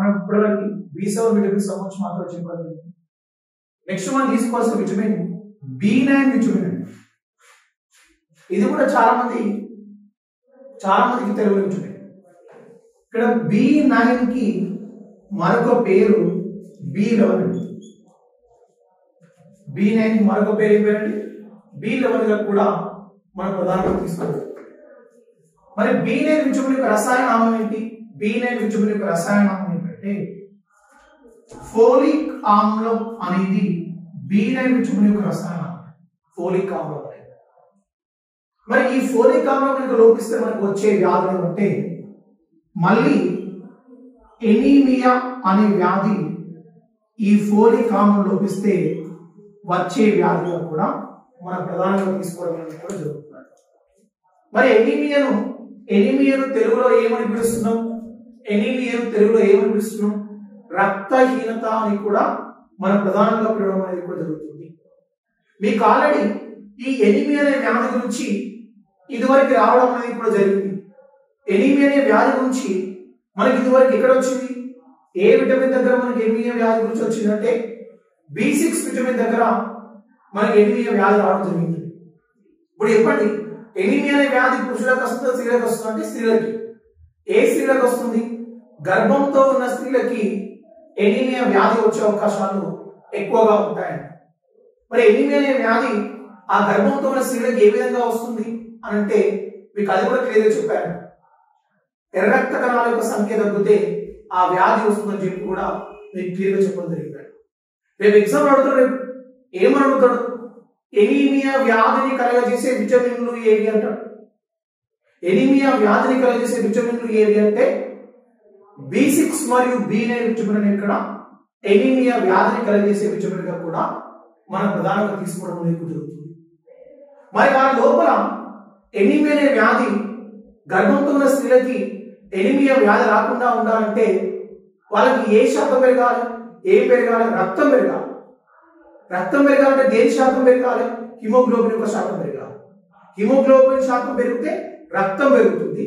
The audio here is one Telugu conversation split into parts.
మనం ఇప్పటివరకు B7 విటమిన్ సంబంధించి మాత్రం చెప్పడం జరిగింది. నెక్స్ట్ మనం తీసుకోవాల్సిన విటమిన్ B9 విటమిన్ అండి. ఇది కూడా చాలా మందికి తెలియని విటమిన్. ఇక్కడ B9 కి మరొక పేరు B11 అండి. B9 కి మరొక పేరు ఏం పేరండి? B11 గా కూడా మనం ప్రధానంగా తీసుకోవాలి. మరి B9 విటమిన్ యొక్క రసాయన నామం ఏంటి? B9 విటమిన్ యొక్క రసాయన నామం ఏంటంటే ఫోలిక్ ఆమ్లం అనేది B9 విటమిన్ యొక్క రసాయన నామం. ఫోలిక్ ఆమ్లం అనేది. మరి ఈ ఫోలిక్ ఆమ్లం కనుక లోపిస్తే మనకు వచ్చే వ్యాధులు అంటే మళ్ళీ ఎనీమియా అనే వ్యాధి ఈ ఫోలిక్ ఆమ్లం లోపిస్తే వచ్చే వ్యాధిగా కూడా మన ప్రధానంగా తీసుకోవడం అనేది కూడా జరుగుతుంది. మరి ఎనీమియాను తెలుగులో ఏమని పిలుస్తున్నాం? రక్తహీనత అని కూడా మన ప్రధానంగా పిలవడం అనేది కూడా జరుగుతుంది. మీకు ఆల్రెడీ ఈ ఎనీమియా అనే వ్యాధి గురించి ఇదివరకు రావడం అనేది కూడా జరిగింది. ఎనీమియా అనే వ్యాధి గురించి మనకి ఇదివరకు ఎక్కడ వచ్చింది? ఏ విటమిన్ దగ్గర మనకి ఎనీమియా వ్యాధి గురించి వచ్చిందంటే B6 విటమిన్ దగ్గర మనకి ఎనీమియా వ్యాధి రావడం జరిగింది. ఇప్పుడు చెప్పండి, ఎనీమియా అనే వ్యాధి పురుషులకు వస్తుందా స్త్రీలకు వస్తుందా అంటే స్త్రీలకి. ఏ స్త్రీలకు వస్తుంది? గర్భంతో ఉన్న స్త్రీలకి ఎనీమియా వ్యాధి వచ్చే అవకాశాలు ఎక్కువగా ఉంటాయండి. మరి ఎనీమియా అనే వ్యాధి ఆ గర్భంతో ఉన్న స్త్రీలకు ఏ విధంగా వస్తుంది అని అంటే మీకు అది కూడా క్లియర్గా చెప్పాను. ఎర్ర రక్త కణాల యొక్క సంఖ్య తగ్గితే ఆ వ్యాధి వస్తుందని చెప్పి కూడా మీకు క్లియర్గా చెప్పడం జరిగింది. రేపు ఎగ్జామ్ అడుగుతాడు, ఏమని అడుగుతాడు? ఎనీమియా వ్యాధిని కలగజేసే విటమిన్లు ఏవి అంటాడు. ఎనీమియా వ్యాధిని కలగజేసే విటమిన్లు ఏవి అంటే B6 మరియు B9 విటమిన్ ఇక్కడ ఎనీమియా వ్యాధిని కలగజేసే విటమిన్ గా కూడా మనం ప్రధానంగా తీసుకోవడం అనేది జరుగుతుంది. మరి వారి లోపల ఎనీమియా అనే వ్యాధి గర్భంతో ఉన్న స్త్రీలకి ఎనీమియా వ్యాధి రాకుండా ఉండాలంటే వాళ్ళకి ఏ శాతం పెరగాలి? ఏం పెరగాలి? రక్తం పెరగాలి. రక్తం పెరగాలంటే దేని శాతం పెరగాలి? హిమోగ్లోబిన్ యొక్క శాతం పెరగాలి. హిమోగ్లోబిన్ శాతం పెరిగితే రక్తం పెరుగుతుంది.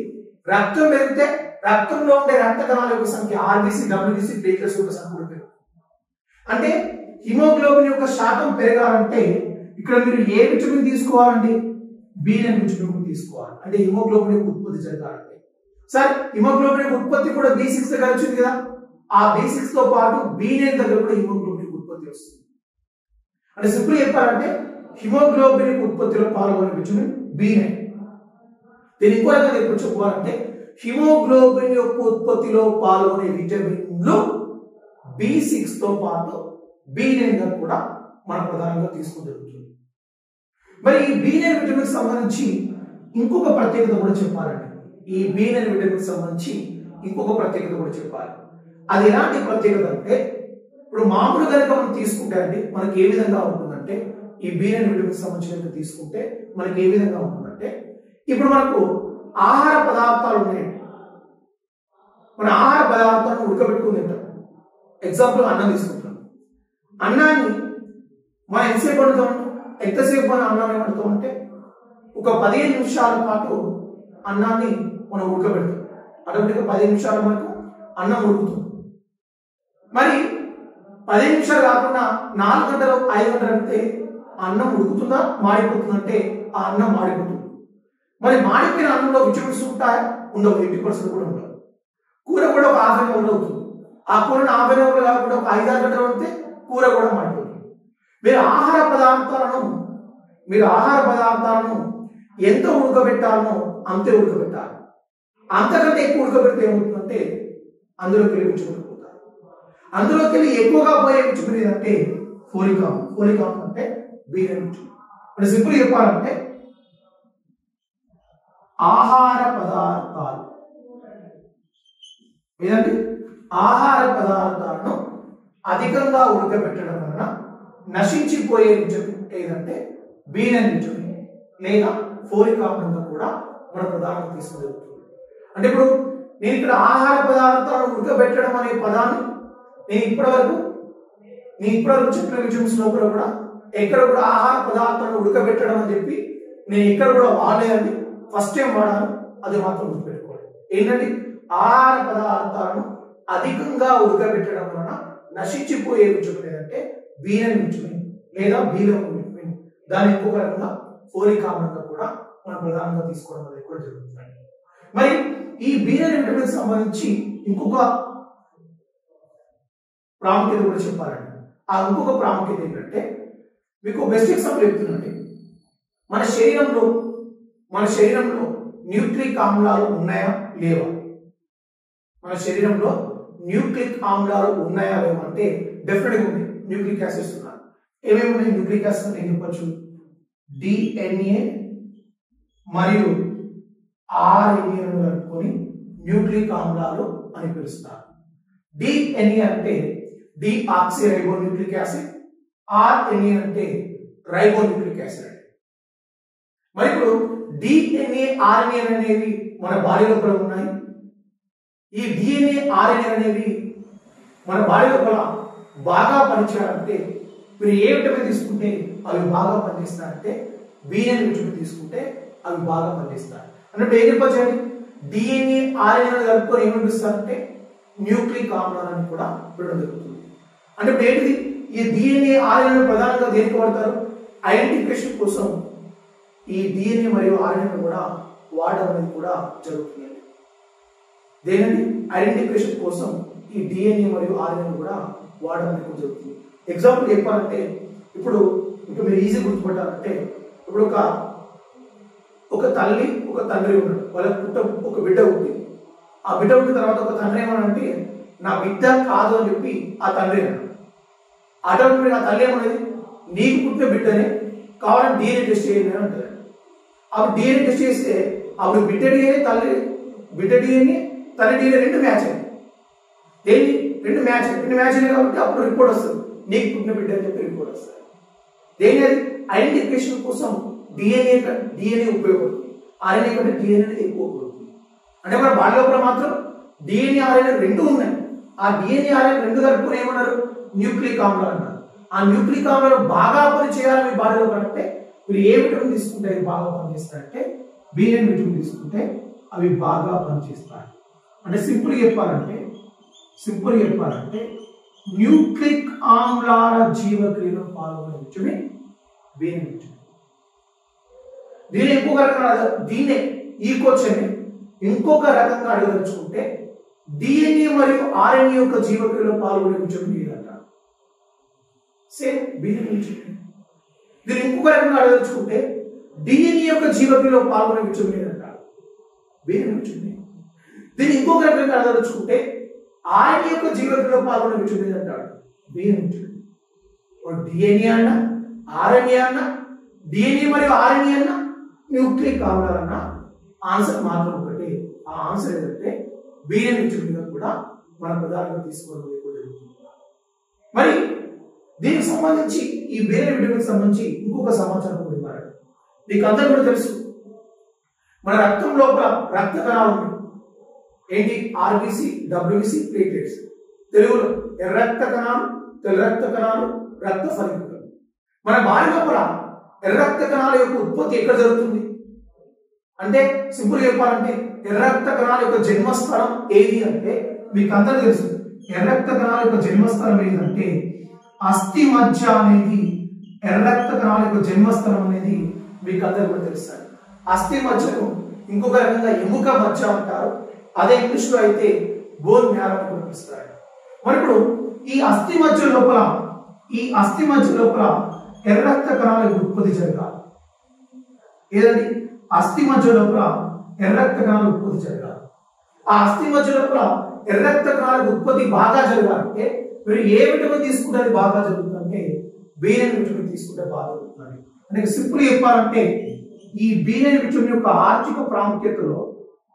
రక్తం పెరిగితే రక్తంలో ఉండే రక్త కణాల యొక్క సంఖ్య RBC, WBC, ప్లేట్లెట్స్ యొక్క సంఖ్య కూడా పెరుగుతుంది. అంటే హిమోగ్లోబిన్ యొక్క శాతం పెరగాలంటే ఇక్కడ మీరు ఏ విటమిన్ తీసుకోవాలండి? B9 విటమిన్ తీసుకోవాలి. అంటే హిమోగ్లోబిన్ యొక్క ఉత్పత్తి జరగాలంటే సరే హిమోగ్లోబిన్ యొక్క ఉత్పత్తి కూడా B6 దగ్గర వచ్చింది కదా. ఆ B6 తో పాటు B9 దగ్గర కూడా హిమోగ్లోబిన్ ఉత్పత్తి వస్తుంది. అంటే సింపుల్ చెప్పాలంటే హిమోగ్లోబిన్ ఉత్పత్తిలో పాల్గొనే విటమిన్ B9. దీని ఇంకో రకంగా ఎప్పుడు చెప్పుకోవాలంటే హిమోగ్లోబిన్ యొక్క ఉత్పత్తిలో పాల్గొనే విటమిన్లు B6 తో పాటు B9 గా కూడా మనం ప్రధానంగా తీసుకోవడం జరుగుతుంది. మరి ఈ B9 విటమిన్ సంబంధించి ఇంకొక ప్రత్యేకత కూడా చెప్పాలండి. ఈ B9 విటమిన్ సంబంధించి ఇంకొక ప్రత్యేకత కూడా చెప్పాలి. అది ఎలాంటి ప్రత్యేకత అంటే ఇప్పుడు మామూలు కనుక మనం తీసుకుంటే అండి మనకి ఏ విధంగా ఉంటుందంటే ఈ B9 విటమిన్ సంబంధించి తీసుకుంటే మనకి ఏ విధంగా ఉంటుందంటే ఇప్పుడు మనకు ఆహార పదార్థాలు ఉన్నాయండి. మన ఆహార పదార్థాలను ఉడకబెట్టుకుని తింటాం. ఎగ్జాంపుల్ అన్నం తీసుకుంటాం. అన్నాన్ని మనం ఎంతసేపు వండుతాం? ఎంతసేపు మనం అన్నాన్ని వండుతాం అంటే ఒక 15 నిమిషాల పాటు అన్నాన్ని మనం ఉడకబెడతాం. అటువంటి 15 నిమిషాలు మనకు అన్నం ఉడుకుతుంది. మరి 10 నిమిషాలు కాకుండా 4 గంటలు 5 గంటలు అంటే అన్నం ఉడుకుతుందా మాడిపోతుందంటే ఆ అన్నం మాడిపోతుంది. మరి మాడిపోయిన అన్నంలో విటమిన్స్ ఉంటాయా? ఉండవు. 80% కూడా ఉండవు. కూర కూడా ఒక హాఫ్ అన్ అవర్ అవుతుంది. ఆ కూరను హాఫ్ అన్ అవర్ కాకుండా ఒక 5-6 గంటలు ఉంటే కూర కూడా మాడిపోతుంది. మీరు ఆహార పదార్థాలను ఎంత ఉడకబెట్టాలనో అంతే ఉడకబెట్టాలి. అంతకంటే ఎక్కువ ఉడకబెడితే ఏమవుతుందంటే అందులోకి వెళ్ళి విటమిన్. అందులోకి వెళ్ళి ఎక్కువగా పోయే విటమిన్ ఏదంటే ఫోలిక్ ఆమ్లం. ఫోలిక్ ఆమ్లం అంటే B9 విటమిన్. అంటే సింపుల్ చెప్పాలంటే ఆహార పదార్థాలు ఏదండి? ఆహార పదార్థాలను అధికంగా ఉడకబెట్టడం వలన నశించిపోయే విటమిన్ ఏదంటే B9 విటమిన్ లేదా ఫోలిక్ ఆమ్లంగా కూడా మన ప్రధానంగా తీసుకోగలుగుతుంది. అంటే ఇప్పుడు నేను ఇక్కడ ఆహార పదార్థాలను ఉడకబెట్టడం అనే పదాన్ని నేను ఇప్పటివరకు చెప్పిన విటమిన్స్ లోపల కూడా ఎక్కడ కూడా ఆహార పదార్థాలను ఉడకబెట్టడం అని చెప్పి నేను ఇక్కడ కూడా వాడలేదండి. ఫస్ట్ టైం వాడాను. అది మాత్రం గుర్తుపెట్టుకోవాలి. ఏంటంటే ఆహార పదార్థాలను అధికంగా ఉడకబెట్టడం వలన నశించిపోయే విటమిన్ ఏదంటే బీనైన్ విటమిన్ లేదా బీలం విటమిన్. దాని ఇంకొక రకంగా ఫోలిక్ ఆమ్లంగా కూడా మనం ప్రధానంగా తీసుకోవడం అనేది కూడా జరుగుతుంది. మరి ఈ బీనైన్ విటమిన్ సంబంధించి ఇంకొక ప్రాముఖ్యత కూడా చెప్పాలండి. ఆ ఇంకొక ప్రాముఖ్యత ఏంటంటే మీకు బెస్ట్ ఎగ్జాంపుల్ చెప్తున్నాండి. మన శరీరంలో న్యూక్లిక్ ఆమ్లాలు ఉన్నాయా లేవా? మన శరీరంలో న్యూక్లిక్ ఆమ్లాలు ఉన్నాయా లేవా అంటే డెఫినెట్గా ఉంది. న్యూక్లిక్ యాసిడ్స్ ఉన్నాయి. ఏమేమి ఉన్నాయి న్యూక్లిక్ యాసిడ్స్ అంటే? ఏం చెప్పచ్చు? డిఎన్ఏ మరియు ఆర్ఎన్ఏ కలుపుకొని న్యూక్లిక్ ఆమ్లాలు అని పిలుస్తారు. డిఎన్ఏ అంటే డిఆక్సిరైబోన్యూక్లిక్ యాసిడ్, ఆర్ఎన్ఏ అంటే రైబోన్యూక్లిక్ యాసిడ్. మరి ఇప్పుడు డిఎన్ఏ ఆర్ఎన్ఏ అనేవి మన బాడీ లోపల ఉన్నాయి. ఈ డిఎన్ఏ ఆర్ఎన్ఏ అనేవి మన బాడీ లోపల బాగా పనిచేయాలంటే మీరు ఏ విటమిన్ తీసుకుంటే అవి బాగా పనిచేస్తారంటే బీనైన్ విటమిన్ తీసుకుంటే అవి బాగా పనిచేస్తాయి. అంటే ఏం చెప్పొచ్చండి? డిఎన్ఏ ఆర్ఎన్ఏ కలుపుకొని ఏమని పిలుస్తారంటే న్యూక్లిక్ ఆమ్లాలని కూడా పిలవడం జరుగుతుంది. అంటే ఇప్పుడు ఏంటిది? ఈ డిఎన్ఏ ఆర్ఎన్ఏ ప్రధానంగా దేనికి వాడతారు? ఐడెంటిఫికేషన్ కోసం ఈ డిఎన్ఏ మరియు ఆర్ఎన్ఏ కూడా వాడడం అనేది కూడా జరుగుతుంది. దేనిని? ఐడెంటిఫికేషన్ కోసం ఈ డిఎన్ఏ మరియు ఆర్ఎన్ఏ కూడా వాడడం అనేది కూడా జరుగుతుంది. ఎగ్జాంపుల్ చెప్పాలంటే ఇప్పుడు మీరు ఈజీ గుర్తుపట్టాలంటే ఇప్పుడు ఒక తల్లి ఒక తండ్రి ఉన్నాడు. వాళ్ళ ఒక బిడ్డ ఉంది. ఆ బిడ్డ ఉన్న తర్వాత ఒక తండ్రి ఏమనంటే నా బిడ్డ కాదు అని చెప్పి ఆ తండ్రి అన్నాడు. ఆటోమేటిక్ ఆ తల్లి ఏమన్నది నీకు పుట్టిన బిడ్డనే కావాలని డిఎన్ఏ టెస్ట్ చేయండి అని అంటారు. అప్పుడు డిఎన్ఏ టెస్ట్ చేస్తే అప్పుడు బిడ్డ డిఎన్ఏ తల్లి డిఎన్ఏ రెండు మ్యాచ్ అయ్యింది. దేన్ని? రెండు మ్యాచ్ అయ్యాయి కాబట్టి అప్పుడు రిపోర్ట్ వస్తుంది నీకు పుట్టిన బిడ్డ అని చెప్పి రిపోర్ట్ వస్తుంది. దేని? అది ఐడెంటిఫికేషన్ కోసం డిఎన్ఏ ఉపయోగపడుతుంది. ఆర్ఎన్ఏ కంటే డిఎన్ఏ ఎక్కువ ఉపయోగపడుతుంది. అంటే మన బాడీ లోపల మాత్రం డిఎన్ఏ ఆర్ఎన్ఏ రెండు ఉన్నాయి. ఆ డిఎన్ఏ ఆర్ఎన్ఏ రెండు కలుపుకొని ఏమన్నారు? న్యూక్లిక్ ఆమ్లాలు అన్నారు. ఆ న్యూక్లిక్ ఆమ్లాలు బాగా పని చేయాలి మీ బాడీ లోపల అంటే మీరు ఏ విటమిన్ తీసుకుంటే అవి బాగా పనిచేస్తాయంటే బీనైన్ విటమిన్ తీసుకుంటే అవి బాగా పనిచేస్తాయి. అంటే సింపుల్ చెప్పాలంటే న్యూక్లిక్ ఆమ్లాల జీవక్రియలో పాల్గొనే విటమిన్ బీనైన్ విటమిన్. దీని ఇంకొక రకంగా ఈ క్వశ్చన్ ఇంకొక రకంగా అడగదలుచుకుంటే డిఎన్ఏ మరియు ఆర్ఎన్ఏ యొక్క జీవక్రియలో పాల్గొనే విటమిన్ ఏదంటారు? Same B nine. దీన్ని ఇంకొక రకంగా అడగదలుచుకుంటే డిఎన్ఏ యొక్క జీవక్రియలో పాల్గొనే విటమిన్ ఏదంటారు? B nine. దీన్ని ఇంకొక రకంగా అడగదలుచుకుంటే ఆర్ఎన్ఏ యొక్క జీవక్రియలో పాల్గొనే విటమిన్ ఏదంటారు? B nine. Vitamin DNA RNA అన్న డిఎన్ఏ మరియు ఆర్ఎన్ఏ అన్న న్యూక్లిక్ ఆమ్లాలన్న ఆన్సర్ మాత్రం ఒకటి. ఆ ఆన్సర్ ఏంటంటే బీనైన్ విటమిన్ కూడా మన ప్రధానంగా తీసుకోవడం జరుగుతుంది. మరి దీనికి సంబంధించి ఈ బీనైన్ విటమిన్ సంబంధించి ఇంకొక సమాచారం కూడా ఇవ్వాలి. మీకు అందరూ కూడా తెలుసు మన రక్తం లోపల రక్త కణాలు ఉన్నాయి. ఏంటి? RBC, WBC, platelets. తెలుగులో ఎర్ర రక్త కణాలు, తెల్ల రక్త కణాలు, రక్త ఫలికలు. మన బాడీ లోపల ఎర్ర రక్త కణాల యొక్క ఉత్పత్తి ఎక్కడ జరుగుతుంది అంటే సింపుల్ చెప్పాలంటే ఎర్ర రక్త కణాల యొక్క జన్మస్థలం ఏది అంటే మీకు అందరూ తెలుసు. ఎర్ర రక్త కణాల యొక్క జన్మస్థలం ఏదంటే అస్థి మజ్జ అనేది ఎర్ర రక్త కణాల యొక్క జన్మస్థలం అనేది మీకు అందరూ కూడా తెలుస్తారు. అస్థి మజ్జను ఇంకొక రకంగా ఎముక మజ్జ అంటారు. అదే ఇంగ్లీష్ లో అయితే బోన్ మ్యారో అని పిలుస్తారు. మరి ఇప్పుడు ఈ అస్థి మజ్జ లోపల ఎర్ర రక్త కణాల ఉత్పత్తి జరగాలి. ఏదండి? అస్థి మజ్జ లోపల ఎర్ర రక్త కణాల ఉత్పత్తి జరగాలి. ఆ అస్థి మజ్జ లోపల ఎర్ర రక్త కణాల ఉత్పత్తి బాగా జరగాలంటే మీరు ఏ విటమిన్ తీసుకుంటే అది బాగా జరుగుతుందంటే బీనైన్ విటమిన్ తీసుకుంటే బాగా జరుగుతుంది. అంటే సింపుల్ చెప్పాలంటే ఈ బీనైన్ విటమిన్ యొక్క ఆర్థిక ప్రాముఖ్యతలో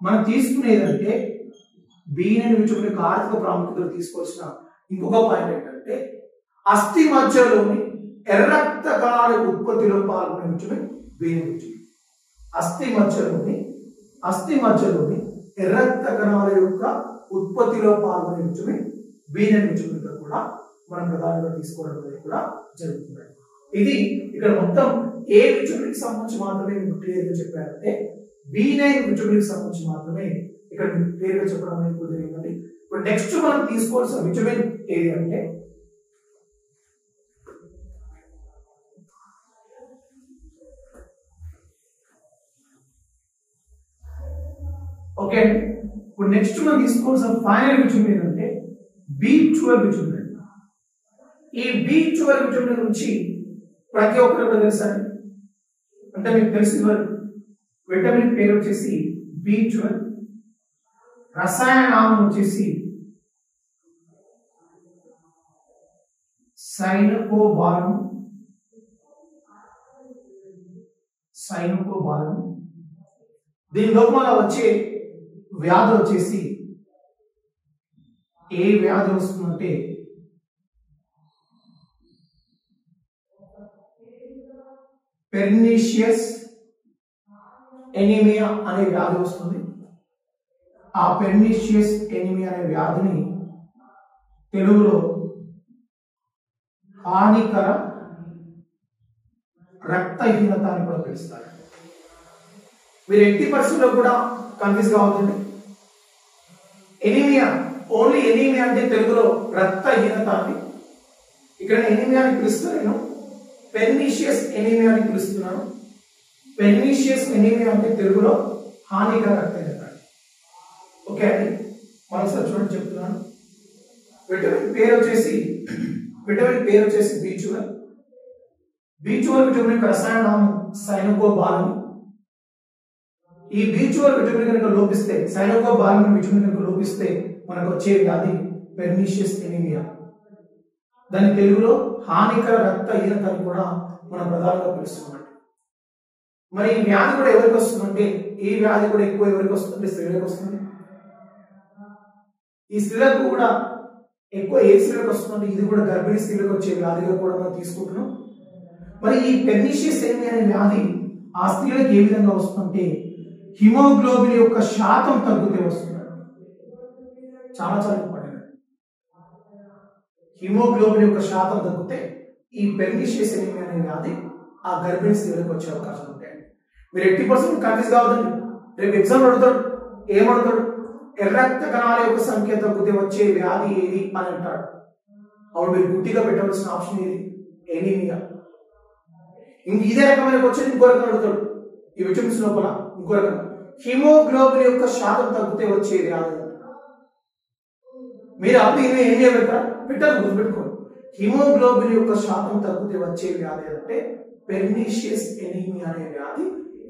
మనం తీసుకునేదంటే బీనైన్ విటమిన్ యొక్క ఆర్థిక ప్రాముఖ్యతలో తీసుకోవాల్సిన ఇంకొక పాయింట్ ఏంటంటే అస్థి మజ్జలోని ఎర్ర రక్త కణాల ఉత్పత్తిలో పాల్గొనే విటమిన్ బీనైన్ విటమిన్. అస్థి మజ్జలోని ఎర్ర రక్త కణాల యొక్క ఉత్పత్తిలో పాల్గొనే విటమిన్ బీనైన్ విటమిన్ కూడా మనం ప్రధానంగా తీసుకోవడం అనేది కూడా జరుగుతుంది. ఇది ఇక్కడ మొత్తం ఏ విటమిన్ కి సంబంధించి మాత్రమే మీకు క్లియర్ గా చెప్పారంటే బి9 విటమిన్ కి సంబంధించి మాత్రమే ఇక్కడ క్లియర్ గా చెప్పడం అనేది కూడా జరిగిందండి. ఇప్పుడు నెక్స్ట్ మనం తీసుకోవాల్సిన విటమిన్ ఏది అంటే ఓకే. ఇప్పుడు నెక్స్ట్ మనం తీసుకోవాల్సిన ఫైనల్ విటమిన్ ఏంటంటే B12 విటమిన్. ఈ B12 విటమిన్ నుంచి ప్రతి ఒక్కరు కూడా తెలుసా అంటే మీకు తెలిసిన విటమిన్ పేరు వచ్చేసి B12, రసాయన నామం వచ్చేసి సైనకోబాలం. దీని లోపల వచ్చే వ్యాధి వచ్చేసి ఏ వ్యాధి వస్తుందంటే పెర్నిషియస్ ఎనీమియా అనే వ్యాధి వస్తుంది. ఆ పెర్నిషియస్ ఎనీమియా అనే వ్యాధిని తెలుగులో హానికర రక్తహీనత అని కూడా పిలుస్తారు. మీరు 80% కూడా కన్ఫ్యూజ్ కావద్దండి. ఎనీమియా, ఓన్లీ ఎనీమియా అంటే తెలుగులో రక్తహీనత అండి. ఇక్కడ ఎనీమియా అని పిలుస్తున్నాను, పెర్నిషియస్ ఎనీమియా అని పిలుస్తున్నాను. పెర్నిషియస్ ఎనీమియా అంటే తెలుగులో హానికర రక్తహీనత. ఓకే అండి, మరోసారి చూడండి చెప్తున్నాను. విటమిన్ పేరు వచ్చేసి B12. B12 విటమిన్ యొక్క రసాయన నామం సైనకోబాలం. ఈ B12 విటమిన్ కనుక లోపిస్తే, సైనకోబాలం విటమిన్ కనుక లోపిస్తే మనకు వచ్చే వ్యాధి పెర్నిషియస్ ఎనీమియా. దాని తెలుగులో హానికర రక్తహీనత అని కూడా మనం ప్రధానంగా పిలుస్తున్నాం. మరి ఈ వ్యాధి కూడా ఎవరికి వస్తుందంటే, ఈ వ్యాధి కూడా ఎక్కువ ఎవరికి వస్తుందంటే స్త్రీలకు వస్తుంది. ఈ స్త్రీలకు కూడా ఎక్కువ ఏ స్త్రీలకు వస్తుందంటే ఇది కూడా గర్భిణీ స్త్రీలకు వచ్చే వ్యాధిగా కూడా మనం తీసుకుంటున్నాం. మరి ఈ పెర్నిషియస్ ఎనీమియా అనే వ్యాధి ఆ స్త్రీలకు ఏ విధంగా వస్తుందంటే హిమోగ్లోబిన్ యొక్క శాతం తగ్గితే వస్తుంది. చాలా ఇంపార్టెంట్. హిమోగ్లోబిన్ యొక్క శాతం తగ్గితే ఈ పెర్నిషియస్ ఎనీమియా అనే వ్యాధి ఆ గర్భిణీ స్త్రీలకు వచ్చే అవకాశం ఉంటాయి. మీరు 80% కన్ఫ్యూజ్ కావద్దండి. రేపు ఎగ్జామ్ అడుగుతాడు, ఏమడుగుతాడు, ఎర్ర రక్త కణాల యొక్క సంఖ్య తగ్గితే వచ్చే వ్యాధి ఏది అని అంటాడు. అప్పుడు మీరు గుడ్డిగా పెట్టవలసిన ఆప్షన్ ఏది? ఎనీమియా. ఇదే రకమైన క్వశ్చన్ ఇంకో రకం అడుగుతాడు ఈ విటమిన్స్ లోపల. ఇంకో రకం హిమోగ్లోబిన్ యొక్క శాతం తగ్గితే వచ్చే వ్యాధి. మీరు అప్పుడు ఏమేమి పెట్టారు గుర్తుపెట్టుకోండి. హిమోగ్లోబిన్ యొక్క శాతం తగ్గితే వచ్చే వ్యాధి అంటే పెర్నిషియస్ ఎనీమియా అనే వ్యాధి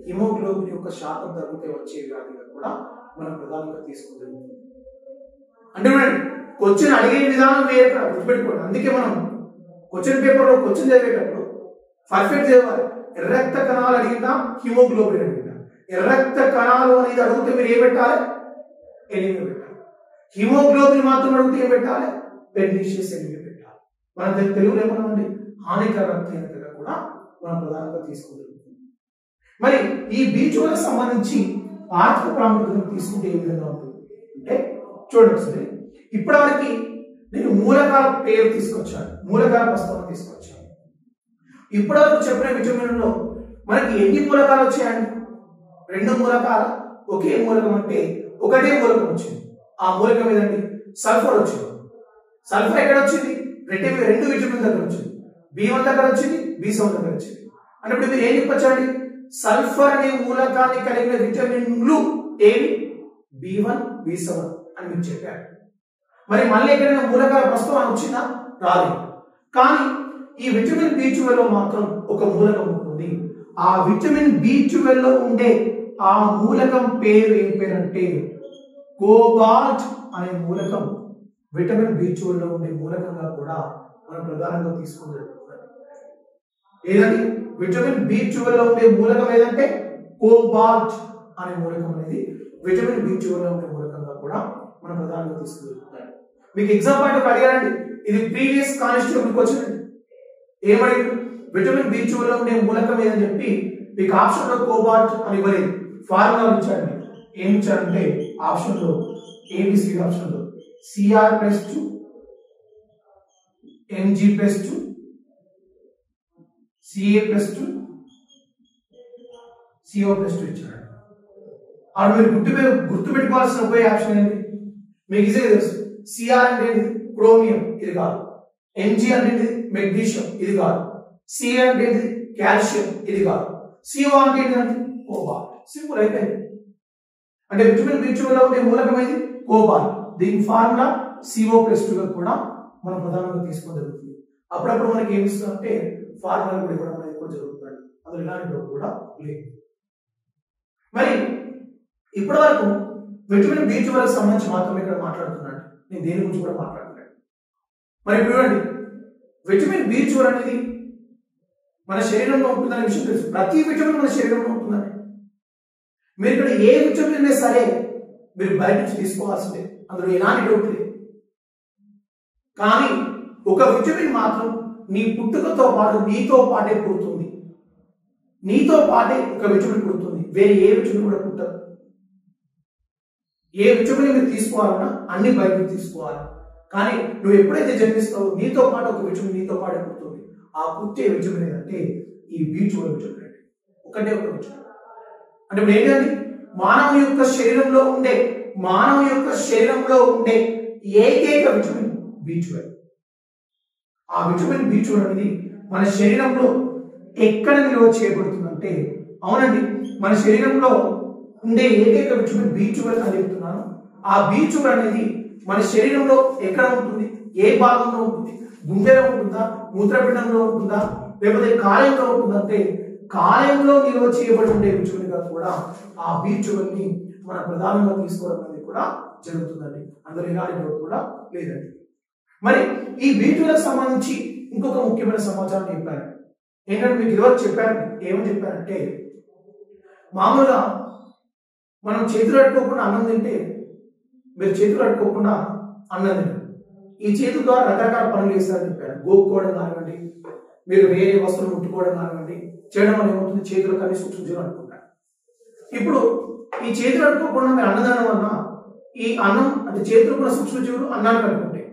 హిమోగ్లోబిన్ యొక్క శాతం తగ్గితే వచ్చే వ్యాధిగా కూడా మనం ప్రధానంగా తీసుకుంటాం. అంటే క్వశ్చన్ అడిగే విధానం వేరే గుర్తుపెట్టుకోండి. అందుకే మనం క్వశ్చన్ పేపర్లో క్వశ్చన్ చదివేటప్పుడు పర్ఫెక్ట్ చదవాలి. ఎర్ర రక్త కణాలు అడిగినా హిమోగ్లోబిన్ అడిగినా, ఎర్ర రక్త కణాలు అనేది అడిగితే మీరు ఏం పెట్టాలి? ఎనీమియా పెట్టాలి. హిమోగ్లోబిన్ మాత్రం అడిగితే ఏం పెట్టాలి? పెర్నిషియస్ ఎనీమియా పెట్టాలి. మన తెలుగులో ఏమన్నామండి? హానికర రక్తహీనతగా కూడా మనం ప్రధానంగా తీసుకుంటాం. మరి ఈ B12 సంబంధించి ఆర్థిక ప్రాముఖ్యతను తీసుకుంటే ఏ విధంగా ఉంటుంది అంటే చూడండి ఒకసారి. ఇప్పటివరకు నేను మూలకాల పేరు తీసుకొచ్చాను, మూలకాల ప్రస్తావన తీసుకొచ్చాను. ఇప్పటివరకు చెప్పిన విటమిన్లో మనకి ఎన్ని మూలకాలు వచ్చాయండి? 2 మూలకాల, ఒకే మూలకం అంటే ఒకటే మూలకం వచ్చింది. ఆ మూలకం ఏదండి? సల్ఫర్ వచ్చింది. సల్ఫర్ ఎక్కడ వచ్చింది? 2 విటమిన్ దగ్గర వచ్చింది. B1 దగ్గర వచ్చింది, B7 దగ్గర వచ్చింది. అంటే ఇప్పుడు మీరు ఏం చెప్పొచ్చండి? సల్ఫర్ అనే మూలకాన్ని కలిగిన విటమిన్లు ఏవి? B1, B7 అని మీరు చెప్పారు. మరి మళ్ళీ ఎక్కడైనా మూలకాల ప్రస్తావన వచ్చిందా? రాలేదు. కానీ ఈ విటమిన్ B12 మాత్రం ఒక మూలకం ఉంటుంది. ఆ విటమిన్ B12 ఉండే ఆ మూలకం పేరు ఏం పేరంటే కోబాల్ట్ అనే మూలకం. విటమిన్ B12 ఉండే మూలకంగా కూడా మనం ప్రధానంగా తీసుకుంటాం. ఏదండి? విటమిన్ B12 ఉండే మూలకం ఏదంటే కోబాల్ట్ అనే మూలకం అనేది విటమిన్ B12 ఉండే మూలకంగా కూడా మనం ప్రధానంగా తీసుకుంటాం. మీకు ఎగ్జామ్ పాయింట్ అడిగారండి, ఇది ప్రీవియస్ కానిస్టేబుల్ క్వశ్చన్. ఏమడి విటమిన్ B12 ఉండే మూలకం ఏదని చెప్పి మీకు ఆప్షన్ లో కోబాల్ట్ అని ఇవ్వలేదు, ఫార్ములా ఇచ్చాడు. ఏమి ఇచ్చారంటే ఆప్షన్ లో ABC ఆప్షన్ లో Cr+2 Mg+2 Ca+2 CO+2 ఇచ్చాడు. అప్పుడు మీరు గుర్తుపెట్టుకోవాల్సిన ఒకే ఆప్షన్ ఏంటి? మీకు ఈజీగా తెలుసు, సిఆర్ అంటే ఏంటిది క్రోమియం, ఇది కాదు. ఎంజీ అంటే ఏంటిది మెగ్నీషియం, ఇది కాదు. సిఏ అంటే ఏంటిది కాల్షియం, ఇది కాదు. సిఓ అంటే ఏంటంటే కోబాల్ట్. సింపుల్ అయిపోయింది. అంటే విటమిన్ బి12 లో ఉండే మూలకమైంది కోబాల్ట్. దీని ఫార్ములా CO+2 కూడా మనం ప్రధానంగా తీసుకోవడం జరుగుతుంది. అప్పుడప్పుడు మనకి ఏమి ఇస్తుందంటే ఫార్ములా కూడా ఇవ్వడం అనేది కూడా జరుగుతుంది. అందులో ఇలాంటి డౌట్ కూడా లేదు. మరి ఇప్పటి వరకు విటమిన్ బి12 సంబంధించి మాత్రమే ఇక్కడ మాట్లాడుతున్నాను. నేను దేని గురించి కూడా మాట్లాడలేదు. మరి ఇప్పుడు చూడండి, విటమిన్ బి12 అనేది మన శరీరంలో ఉంటుందనే విషయం తెలుసు. ప్రతి విటమిన్ మన శరీరంలో ఉంటుందని. మీరు ఇక్కడ ఏ విటమిన్ అయినా సరే మీరు బయట నుంచి తీసుకోవాల్సిందే, అందులో ఎలాంటి డౌట్ లేదు. కానీ ఒక విటమిన్ మాత్రం నీ పుట్టుకతో పాటు నీతో పాటే పుడుతుంది. నీతో పాటే ఒక విటమిన్ పుడుతుంది, వేరే ఏ విటమిన్ కూడా పుట్టదు. ఏ విటమిన్ మీరు తీసుకోవాలన్నా అన్ని బయట తీసుకోవాలి. కానీ నువ్వు ఎప్పుడైతే జన్మిస్తావో నీతో పాటు ఒక విటమిన్ నీతో పాటే పుడుతుంది. ఆ పుట్టే విటమిన్ ఏంటంటే ఈ బి12 విటమిన్ అంటే ఒకటే ఒక విటమిన్. అంటే ఇప్పుడు ఏంటంటే మానవ యొక్క శరీరంలో ఉండే ఏకైక విటమిన్ బి12. ఆ విటమిన్ బి12 అనేది మన శరీరంలో ఎక్కడ నిల్వ చేయబడుతుందంటే, అవునండి, మన శరీరంలో ఉండే ఏకైక విటమిన్ బి12 అని చెప్తున్నాను. ఆ బి12 అనేది మన శరీరంలో ఎక్కడ ఉంటుంది, ఏ భాగంలో ఉంటుంది, గుండెలో ఉంటుందా, మూత్రపిండంలో ఉంటుందా, లేకపోతే కాలేయంలో ఉంటుందంటే కాలేయంలో నిల్వ చేయబడి ఉండే విటమిన్ గా కూడా ఆ బి12 ని మనం ప్రధానంగా తీసుకోవడం అనేది కూడా జరుగుతుందండి. అందులో ఎలాంటి డౌట్ కూడా లేదండి. మరి ఈ బి12 సంబంధించి ఇంకొక ముఖ్యమైన సమాచారం చెప్పాను. ఏంటంటే మీకు ఇదివరకు చెప్పాను. ఏమని చెప్పారంటే, మామూలుగా మనం చేతులు అడుక్కోకుండా అన్నం తింటే, మీరు చేతులు అడుక్కోకుండా అన్నం తింటారు. ఈ చేతుల ద్వారా రకరకాల పనులు చేస్తారని చెప్పారు. గోక్కోవడం కానివ్వండి, మీరు వేరే వస్తువులు ముట్టుకోవడం కానివ్వండి, చేయడం వల్ల ఏమవుతుంది, చేతులు కానీ సూక్ష్మజీవులు అనుకుంటారు. ఇప్పుడు ఈ చేతులు అడుక్కోకుండా మీరు అన్నదానం వల్ల ఈ అన్నం అంటే చేతులు కూడా సూక్ష్మజీవులు అన్నాన్ని కట్టుకుంటాయి.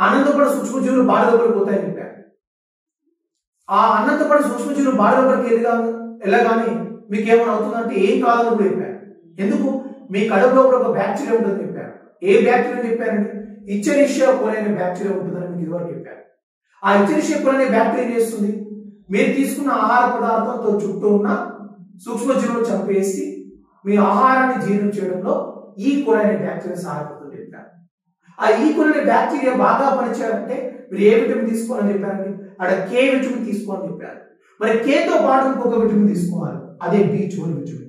అన్నంతో పాటు సూక్ష్మజీవులు బాడ దగ్గరకు పోతాయని చెప్పారు. ఆ అన్నంతో పాటు సూక్ష్మజీవులు బాడ దగ్గరికి వెళ్ళగానే మీకు ఏమైనా అవుతుందంటే ఏం కాదని కూడా చెప్పారు. ఎందుకు, మీ కడుపులో కూడా ఒక బ్యాక్టీరియా ఉంటుందని చెప్పారు. ఏ బ్యాక్టీరియా చెప్పారండి, ఇచ్చెరిషియా కోలి అనే బ్యాక్టీరియా ఉంటుందని మీకు ఇదివరకు చెప్పారు. ఆ ఇచ్చెరిషియా కోలి అనే బ్యాక్టీరియా ఏం చేస్తుంది, మీరు తీసుకున్న ఆహార పదార్థంతో చుట్టూ ఉన్న సూక్ష్మజీవులను చంపేసి మీ ఆహారాన్ని జీర్ణం చేయడంలో ఈ కోలి అనే బ్యాక్టీరియా సహాయపడుతుంది చెప్పారు. ఆ ఈ కోలి అనే బ్యాక్టీరియా బాగా పనిచేయాలంటే మీరు ఏ విటమిన్ తీసుకోవాలని చెప్పారండి, అక్కడ కే విటమిన్ తీసుకోవాలని చెప్పారు. మరి కేతో పాటు ఇంకొక విటమిన్ తీసుకోవాలి, అదే బి12 విటమిన్.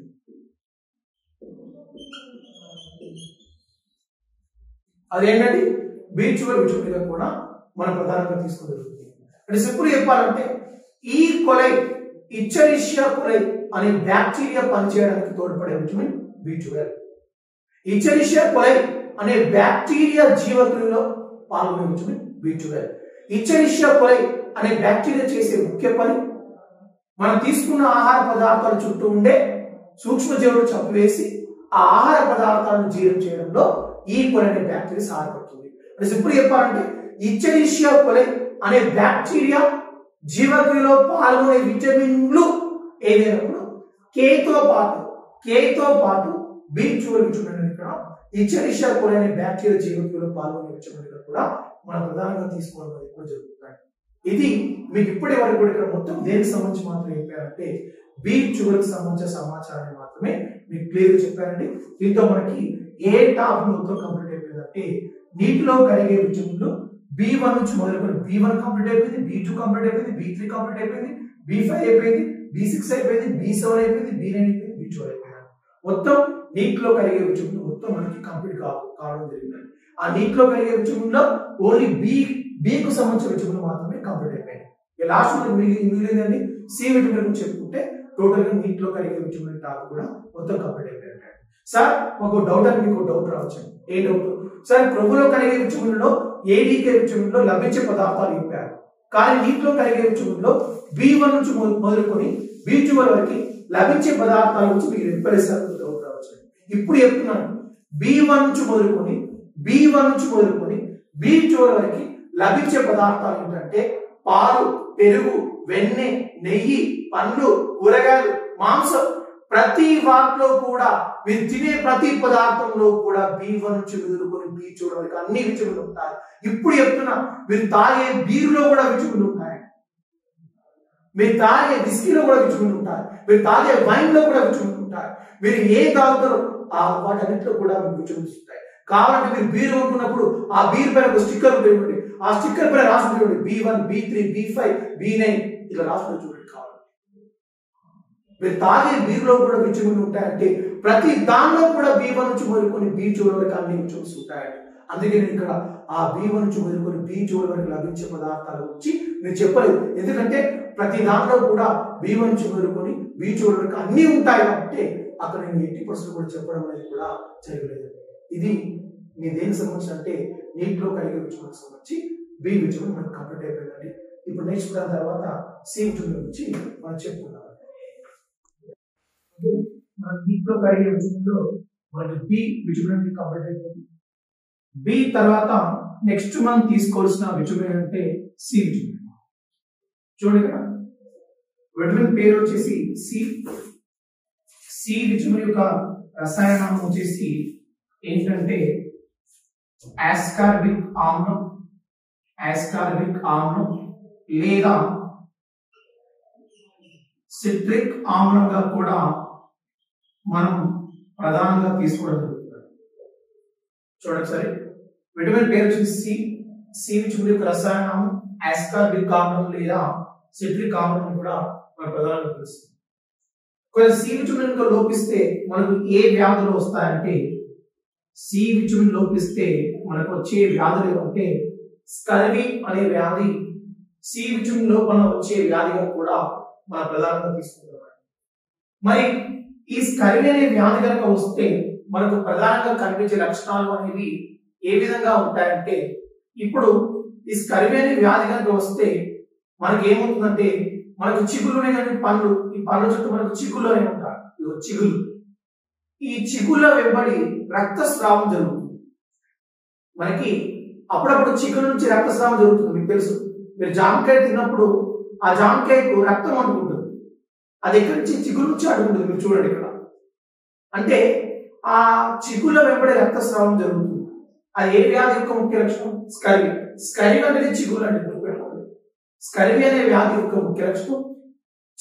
అదేంటండి బి12 విటమిన్ గా కూడా మనం ప్రధానంగా తీసుకోగలుగుతుంది. అంటే సింపుల్ చెప్పాలంటే ఈ కొలై ఇచ్చెరిషియా కొలై అనే బ్యాక్టీరియా పనిచేయడానికి తోడ్పడే విటమిన్ బి12. ఇచ్చెరిషియా కొలై అనే బ్యాక్టీరియా జీవక్రియలో పాల్గొనే విటమిన్ బి12. ఇచ్చెరిషియా కొలై అనే బ్యాక్టీరియా చేసే ముఖ్య పని మనం తీసుకున్న ఆహార పదార్థాల చుట్టూ ఉండే సూక్ష్మజీవులను చంపివేసి ఆ ఆహార పదార్థాలను జీర్ణం చేయడంలో ఈ కొలై అనే బ్యాక్టీరియా సహాయపడుతుంది. అంటే సింపుల్ చెప్పాలంటే ఇచ్చెరిషియా కొలై అనే బ్యాక్టీరియా జీవక్రియలో పాల్గొనే విటమిన్లు ఏదైనప్పుడు కేతో పాటు బి12 విటమిన్ అనేది ఇక్కడ ఇచ్చెరిషియా కోలి అనే బ్యాక్టీరియా జీవక్రియలో పాల్గొనే విటమిన్ కూడా మనం ప్రధానంగా తీసుకోవడం అనేది కూడా జరుగుతుంది. ఇది మీకు ఇప్పటి వరకు కూడా ఇక్కడ మొత్తం దేనికి సంబంధించి మాత్రమే చెప్పారంటే బి12కి సంబంధించిన సమాచారాన్ని మాత్రమే మీకు క్లియర్గా చెప్పారండి. దీంతో మనకి ఏ టాపిక్ మొత్తం కంప్లీట్ అయిపోయిందంటే నీటిలో కరిగే విటమిన్లు B1 నుంచి మొదలుకొని B1 కంప్లీట్ అయిపోయింది, B2 కంప్లీట్ అయిపోయింది, B3 కంప్లీట్ అయిపోయింది, B5 అయిపోయింది, B6 అయిపోయింది, B7 అయిపోయింది, B9 అయిపోయింది, B12 అయిపోయింది. మొత్తం నీటిలో కరిగే విటమిన్లు మొత్తం మనకి కంప్లీట్ కావడం జరిగింది. ఆ నీటిలో కరిగే విటమిన్లో ఓన్లీ బికు సంబంధించిన విటమిన్లు మాత్రమే కంప్లీట్ అయిపోయాయి. లాస్ట్ మనకి మిగిలిందండి సి విటమిన్ గురించి చెప్పుకుంటే టోటల్ గా నీటిలో కరిగే విటమిన్ టాపిక్ కూడా మొత్తం కంప్లీట్ అయిపోయాయి. సార్ మాకు డౌట్ అని మీకు డౌట్ రావచ్చు. ఏ డౌట్ సార్, క్రొవ్వులో కరిగే విటమిన్లో ఏడీకే విటమిన్లో లభించే పదార్థాలు చెప్పారు, కానీ నీటిలో కరిగే విటమిన్లో B1 నుంచి మొదలుకొని B12 వరకు లభించే పదార్థాల గురించి మీకు రిపరేషన్ డౌట్ రావచ్చు. ఇప్పుడు చెప్తున్నాను, B1 నుంచి మొదలుకొని B12 వరకు లభించే పదార్థాలు ఏంటంటే పాలు, పెరుగు, వెన్నె, నెయ్యి, పండ్లు, కూరగాయలు, మాంసం, ప్రతి వాటిలో కూడా మీరు తినే ప్రతి పదార్థంలో కూడా B1 నుంచి మొదలుకొని B12 వరకు అన్ని విటమిన్లు ఉంటాయి. ఇప్పుడు చెప్తున్నా, మీరు తాగే బీరులో కూడా విటమిన్లు ఉంటాయి, మీరు తాగే విస్కీలో కూడా విటమిన్లు ఉంటాయి, మీరు తాగే వైన్ లో కూడా విటమిన్లు ఉంటాయి, మీరు ఏ తాగుతారో ఆ వాటన్నిటిలో కూడా మీకు విటమిన్స్ ఉంటాయి. కావాలంటే మీరు బీర్ కొనుక్కున్నప్పుడు ఆ బీర్ పైన ఒక స్టిక్కర్ ఉంటుంది, ఆ స్టిక్కర్ పైన రాసి ఉంటుంది B1, B3, B5, B9 ఇలా రాసుకుని చూడండి. కావాలి మీరు తాగే బీర్లో కూడా విటమిన్లు ఉంటాయంటే ప్రతి దానిలో కూడా B1 నుంచి మొదలుకొని B12 వరకు అన్ని విటమిన్స్ ఉంటాయండి. అందుకే నేను ఇక్కడ ఆ B1 నుంచి మొదలుకొని B12 వరకు లభించే పదార్థాల గురించి నేను చెప్పలేదు, ఎందుకంటే ప్రతి దాంట్లో కూడా B1 నుంచి మొదలుకొని B12 వరకు అన్ని ఉంటాయి కాబట్టి అక్కడ నేను 80% కూడా చెప్పడం అనేది కూడా జరగలేదు. ఇది మీ దేనికి సంబంధించి అంటే నీటిలో కలిగే విటమిన్స్ సంబంధించి B విటమిన్ మనకు కంప్లీట్ అయిపోయిందండి. ఇప్పుడు నెక్స్ట్ దాని తర్వాత C విటమిన్ గురించి మనం చెప్పుకున్నాం. మన నీటిలో కలిగే విటమిన్లో మనకి B విటమిన్ కంప్లీట్ అయిపోయింది. B తర్వాత నెక్స్ట్ మనం తీసుకోవాల్సిన విటమిన్ అంటే C విటమిన్. చూడండి కదా, విటమిన్ పేరు వచ్చేసి C విటమిన్ యొక్క రసాయనం వచ్చేసి ఏంటంటే ఆస్కార్బిక్ ఆమ్లం లేదా సిట్రిక్ ఆమ్లంగా కూడా మనం ప్రధానంగా తీసుకోవడం జరుగుతుంది. చూడండి సరే, విటమిన్ పేరు వచ్చేసి C విటమిన్ యొక్క రసాయనం ఆస్కార్బిక్ ఆమ్లం లేదా సిట్రిక్ ఆమ్లం కూడా మన ప్రధానంగా తెలుస్తుంది. కొంచెం C విటమిన్ లోపిస్తే మనకు ఏ వ్యాధులు వస్తాయంటే, C విటమిన్ లోపిస్తే మనకు వచ్చే వ్యాధులు ఏమంటే స్కర్వీ అనే వ్యాధి C విటమిన్ లోపల వచ్చే వ్యాధిగా కూడా మన ప్రధానంగా తీసుకుంటాం. మరి ఈ స్కర్వీ అనే వ్యాధి కనుక వస్తే మనకు ప్రధానంగా కనిపించే లక్షణాలు అనేవి ఏ విధంగా ఉంటాయంటే, ఇప్పుడు ఈ స్కర్వీ అనే వ్యాధి కనుక వస్తే మనకి ఏమవుతుందంటే, మనకు చిగుళ్ళనే కానీ పండ్లు, ఈ పండ్ల చుట్టూ మనకు చిగుళ్ళనే ఉంటాయి, చిగుళ్ళు, ఈ చిగుళ్ళ వెంబడి రక్తస్రావం జరుగుతుంది. మనకి అప్పుడప్పుడు చిగుళ్ళ నుంచి రక్తస్రావం జరుగుతుంది. మీకు తెలుసు, మీరు జామకాయ తిన్నప్పుడు ఆ జామకాయకు రక్తం అంటుకుంటుంది, అది ఎక్కడి నుంచి చిగుళ్ళ నుంచి అడుగుతుంది. మీరు చూడండి ఇక్కడ, అంటే ఆ చిగుళ్ళ వెంబడి రక్తస్రావం జరుగుతుంది. అది ఏ వ్యాధి యొక్క ముఖ్య లక్షణం? స్కర్వీ అనేది చిగుళ్ళు అంటే స్కర్వీ అనే వ్యాధి యొక్క ముఖ్య లక్షణం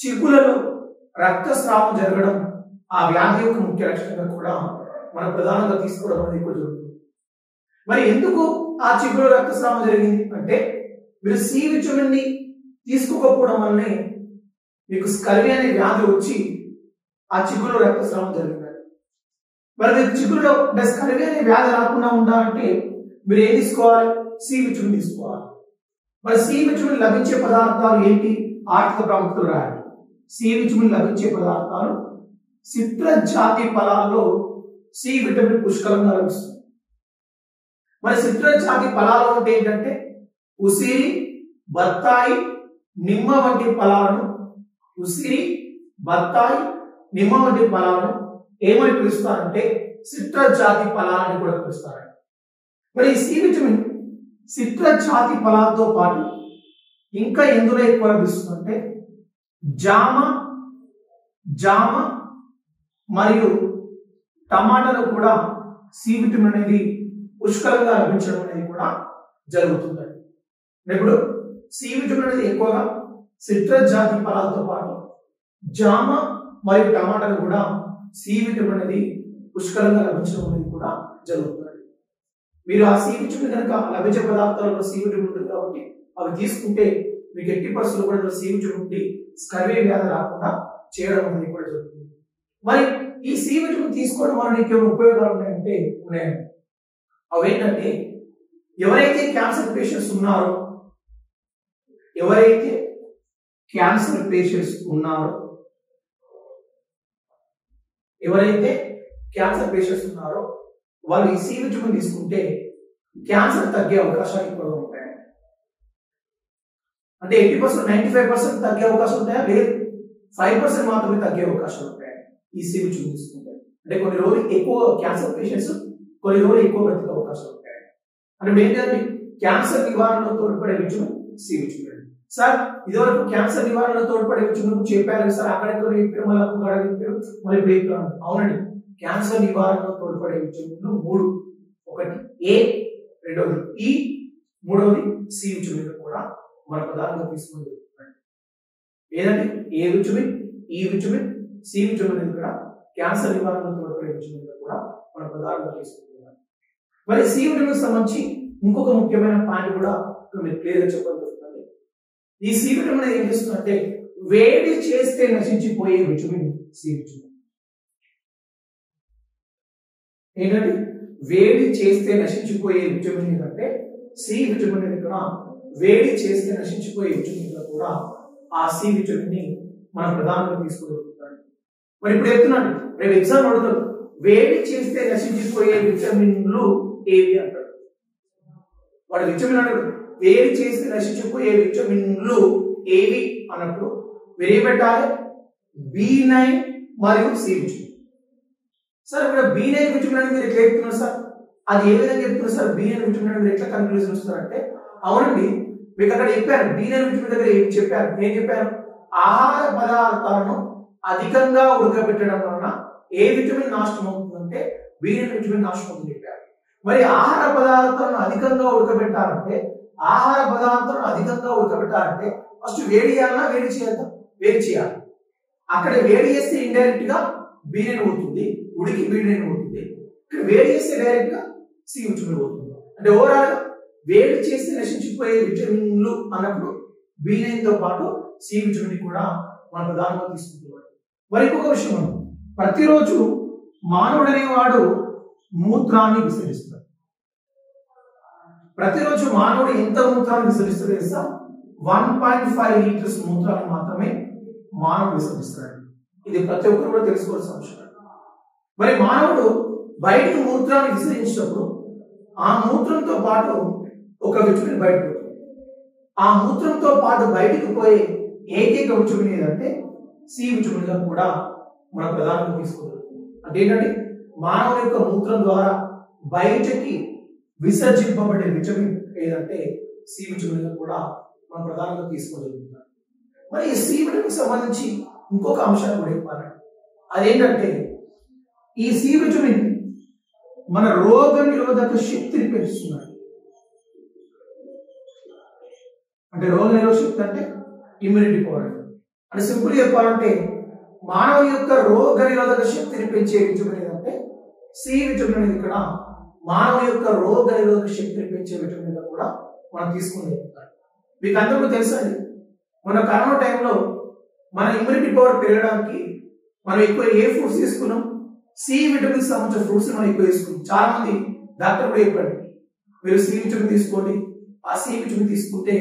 చిగుళ్ళలో రక్తస్రావం జరగడం. ఆ వ్యాధి యొక్క ముఖ్య లక్షణంగా కూడా మనం ప్రధానంగా తీసుకోవడం అనేది ఎక్కువ జరుగుతుంది. మరి ఎందుకు ఆ చిగుళ్ళ రక్తస్రావం జరిగింది అంటే, మీరు C విటమిన్ ని తీసుకోకపోవడం వల్లనే మీకు స్కర్వీ అనే వ్యాధి వచ్చి ఆ చిగుళ్ళలో రక్తస్రావం జరిగింది. మరి మీరు చిగుళ్ళలో అంటే స్కర్వీ అనే వ్యాధి రాకుండా ఉండాలంటే మీరు ఏం తీసుకోవాలి? C విటమిన్ తీసుకోవాలి. మరి C విటమిన్ లభించే పదార్థాలు ఏంటి? ఆర్థిక ప్రాముఖ్యత రాయాలి. C విటమిన్ లభించే పదార్థాలు సిట్రస్ జాతి ఫలాల్లో C విటమిన్ పుష్కలంగా లభిస్తుంది. మరి సిట్రస్ జాతి ఫలాలు అంటే ఏంటంటే ఉసిరి, బత్తాయి, నిమ్మ వంటి ఫలాలను ఏమని పిలుస్తారంటే సిట్రస్ జాతి ఫలాలని కూడా పిలుస్తారు. మరి ఈ C విటమిన్ సిట్రస్ జాతి ఫలాలతో పాటు ఇంకా ఎందులో ఎక్కువ లభిస్తుందంటే జామ మరియు టమాటాలో కూడా C విటమిన్ అనేది పుష్కలంగా లభించడం అనేది కూడా జరుగుతుంది. ఇప్పుడు C విటమిన్ అనేది ఎక్కువగా సిట్రస్ జాతి ఫలాలతో పాటు జామ మరియు టమాటాలు కూడా C విటమిన్ అనేది పుష్కలంగా లభించడం అనేది కూడా జరుగుతుంది. మీరు ఆ C విటమిన్ కనుక లభించే పదార్థాలలో C విటమిన్ ఉంటుంది కాబట్టి అవి తీసుకుంటే మీకు 80% కూడా C విటమిన్ ఉండి స్కర్వీ వ్యాధి రాకుండా చేయడం అనేది కూడా జరుగుతుంది. మరి ఈ C విటమిన్ తీసుకోవడం వల్ల నీకు ఏమైనా ఉపయోగాలు ఉన్నాయంటే ఉన్నాయండి. అవేంటంటే, ఎవరైతే క్యాన్సర్ పేషెంట్స్ ఉన్నారో వాళ్ళు ఈ C విటమిన్ తీసుకుంటే క్యాన్సర్ తగ్గే అవకాశాలు ఎక్కువగా ఉంటాయి. అంటే 80%, 95% తగ్గే అవకాశం ఉంటాయా? లేదు, 5% మాత్రమే తగ్గే అవకాశాలు ఉంటాయి ఈ C విటమిన్ తీసుకుంటే. అంటే కొన్ని రోజులు ఎక్కువ క్యాన్సర్ పేషెంట్స్ కొన్ని రోజులు ఎక్కువ బ్రతికే అవకాశాలు ఉంటాయి. అంటే ఏంటంటే క్యాన్సర్ నివారణలో తోడ్పడే విటమిన్ C విటమిన్. సార్ ఇదివరకు క్యాన్సర్ నివారణలో తోడ్పడే విటమిన్ చెప్పారు సార్, అక్కడెక్కడ చెప్పారు, మళ్ళీ అక్కడ చెప్పారు, మళ్ళీ ఇప్పుడు చెప్పారు. అవునండి, క్యాన్సర్ నివారణలో తోడ్పడే విటమిన్లు 3. ఒకటి ఏ, రెండవది ఈ, మూడవది సి విటమిన్ కూడా మన ప్రధానంగా తీసుకుని జరుగుతుంది. ఏదండి? ఏ విటమిన్, ఈ విటమిన్, సి విటమిన్ కూడా క్యాన్సర్ నివారణలో తోడ్పడే విటమిన్ కూడా మన ప్రధానంగా తీసుకుంటున్నాం. మరి సి విటమిన్ సంబంధించి ఇంకొక ముఖ్యమైన పాయింట్ కూడా మీరు క్లియర్గా చెప్పాలి. ఈ సి విటమిన్ ఏం చేస్తుందంటే వేడి చేస్తే నశించిపోయే విటమిన్ సి విటమిన్. ఏంటంటే వేడి చేస్తే నశించిపోయే విటమిన్ ఏంటంటే సి విటమిన్ ఇక్కడ వేడి చేస్తే నశించిపోయే విటమిన్ కూడా ఆ సి విటమిన్ ని మనం ప్రధానంగా తీసుకోగలుగుతాం. మరి ఇప్పుడు చెప్తున్నాను, రేపు ఎగ్జామ్ అడుగుతాడు, వేడి చేస్తే నశించిపోయే విటమిన్లు ఏవి అంటాడు. వాడు విటమిన్ అడుగుతాడు, వేడి చేస్తే నశించిపోయే విటమిన్లు ఏవి అన్నప్పుడు మీరు ఏం పెట్టాలి? B9 మరియు సి విటమిన్. సార్ ఇక్కడ B9 విటమిన్ అని మీరు ఎట్లా చెప్తున్నారు సార్? అది ఏ విధంగా చెప్తున్నారు సార్? B9 విటమిన్ అని ఎట్లా కన్క్లూజన్ వస్తారంటే, అవునండి మీకు అక్కడ చెప్పారు, B9 విటమిన్ దగ్గర ఏం చెప్పారు? ఏం చెప్పారు? ఆహార పదార్థాలను అధికంగా ఉడకబెట్టడం వలన ఏ విటమిన్ నాశనం అవుతుందంటే B9 విటమిన్ నాశనం అవుతుంది చెప్పారు. మరి ఆహార పదార్థాలను అధికంగా ఉడకబెట్టాలంటే ఫస్ట్ వేడి చేయాలన్నా వేడి చేయాలి? వేడి చేయాలి. అక్కడ వేడి చేస్తే ఇండైరెక్ట్ గా B9 అవుతుంది, ఉడికి B9 అవుతుంది. ఇక్కడ వేడి చేస్తే డైరెక్ట్ గా సి విటమిన్ అవుతుంది. అంటే ఓవరాల్ గా వేడి చేస్తే నశించిపోయే విటమిన్లు అన్నప్పుడు B9 తో పాటు సి విటమిన్ కూడా మన ప్రధానంగా తీసుకుంటున్నాడు. మరి ఇంకొక విషయం, ప్రతిరోజు మానవుడు అనేవాడు మూత్రాన్ని విసర్జిస్తాడు. ప్రతిరోజు మానవుడు ఎంత మూత్రాన్ని విసర్జిస్తాడు తెలుసా? 1.5 లీటర్స్ మూత్రాన్ని మాత్రమే మానవుడు విసర్జిస్తాడు. ఇది ప్రతి ఒక్కరు కూడా తెలుసుకోవాల్సిన అవసరం. మరి మానవుడు బయటకు మూత్రాన్ని విసర్జించినప్పుడు ఆ మూత్రంతో పాటు ఒక విటమిన్ బయటకు పోతుంది. ఆ మూత్రంతో పాటు బయటకు పోయే ఏకైక విటమిన్ ఏదంటే సి విటమిన్ గా కూడా మన ప్రధానంగా తీసుకోగలుగుతుంది. అంటే ఏంటంటే మానవుని యొక్క మూత్రం ద్వారా బయటకి విసర్జింపబడే విటమిన్ ఏదంటే సి విటమిన్ గా కూడా మనం ప్రధానంగా తీసుకోగలుగుతున్నాం. మరి ఈ సి విటమిన్ సంబంధించి ఇంకొక అంశాన్ని కూడా చెప్పాలండి. అదేంటంటే ఈ సి విటమిన్ మన రోగ నిరోధక శక్తిని పెంచుతున్నాడు. అంటే రోగ నిరోధక శక్తి అంటే ఇమ్యూనిటీ పవర్. అంటే సింపుల్ చెప్పాలంటే మానవ యొక్క రోగ నిరోధక శక్తిని పెంచే విటమిన్ ఏదంటే సి విటమిన్ అనేది ఇక్కడ మానవ యొక్క రోగ నిరోధక శక్తిని పెంచే విటమిన్ గా కూడా మనం తీసుకుని మీకు అందరికీ తెలుసండి, మన కరోనా టైంలో మన ఇమ్యూనిటీ పవర్ పెరగడానికి మనం ఎక్కువ ఏ ఫ్రూట్స్ తీసుకున్నాం? సి విటమిన్ సంబంధించిన ఫ్రూట్స్ మనం ఎక్కువ తీసుకున్నాం. చాలా మంది డాక్టర్ కూడా చెప్పండి, మీరు సి విటమిన్ తీసుకోండి, ఆ సి విటమిన్ తీసుకుంటే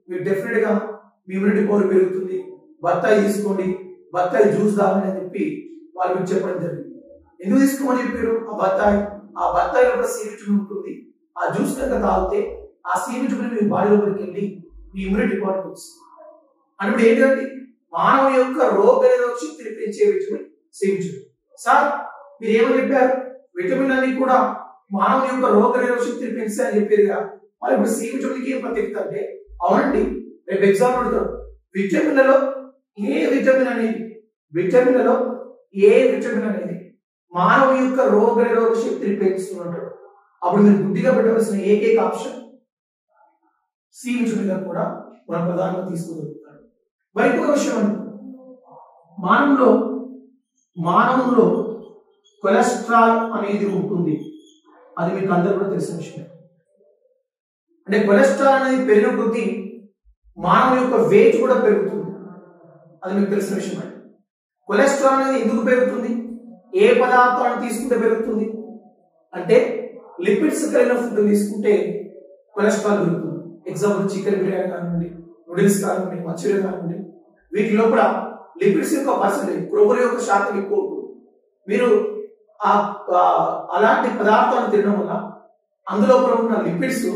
మీరు డెఫినెట్ గా మీ ఇమ్యూనిటీ పవర్ పెరుగుతుంది, బత్తాయి తీసుకోండి, బత్తాయి జ్యూస్ తాగండి అని చెప్పి వాళ్ళు మీకు చెప్పడం జరిగింది. ఎందుకు తీసుకోమని చెప్పారు? ఆ బత్తాయిలో కూడా సి విటమిన్ ఉంటుంది. ఆ జ్యూస్ కనుక తాగితే ఆ సి విటమిన్ మీ బాడీ లోపలికి వెళ్ళి మీ ఇమ్యూనిటీ పవర్ వస్తుంది. అంటే ఏంటంటే మానవ యొక్క రోగ నిరోధక శక్తిని పెంచే విటమిన్ సి విటమిన్. సార్ మీరు ఏమని చెప్పారు? విటమిన్ అన్ని కూడా మానవ యొక్క రోగ నిరోధక శక్తిని పెంచాయని చెప్పారుగా, మరి ఇప్పుడు సి విటమిన్ కి ఏం ప్రత్యేకత అంటే, అవునండి రేపు ఎగ్జామ్ అడుగుతారు, విటమిన్లలో ఏ విటమిన్ అనేది మానవ యొక్క రోగ నిరోధక శక్తిని పెంచుతున్నట్టు. అప్పుడు మీరు గుడ్డిగా పెట్టవలసిన ఏకైక ఆప్షన్ సి విటమిన్ గా కూడా మనం ప్రధానంగా తీసుకోగలుగుతాడు. మరి ఇంకొక విషయం, మానవంలో కొలెస్ట్రాల్ అనేది ఉంటుంది. అది మీకు అందరూ కూడా తెలిసిన విషయం. అంటే కొలెస్ట్రాల్ అనేది పెరిగిన కొద్దీ మానవ యొక్క వెయిట్ కూడా పెరుగుతుంది. అది మీకు తెలిసిన విషయం అండి. కొలెస్ట్రాల్ అనేది ఎందుకు పెరుగుతుంది? ఏ పదార్థాలను తీసుకుంటే పెరుగుతుంది అంటే లిపిడ్స్ కలిగిన ఫుడ్ తీసుకుంటే కొలెస్ట్రాల్ పెరుగుతుంది. ఎగ్జాంపుల్ చికెన్ బిర్యానీ కానివ్వండి, నూడిల్స్ కానివ్వండి, మంచూరియా కానివ్వండి, వీటిలో కూడా లిపిడ్స్ యొక్క పర్సెంటేజ్, క్రొవ్వుల యొక్క శాతం ఎక్కువ ఉంటుంది. మీరు అలాంటి పదార్థాలను తినడం వల్ల అందులో ఉన్న లిపిడ్స్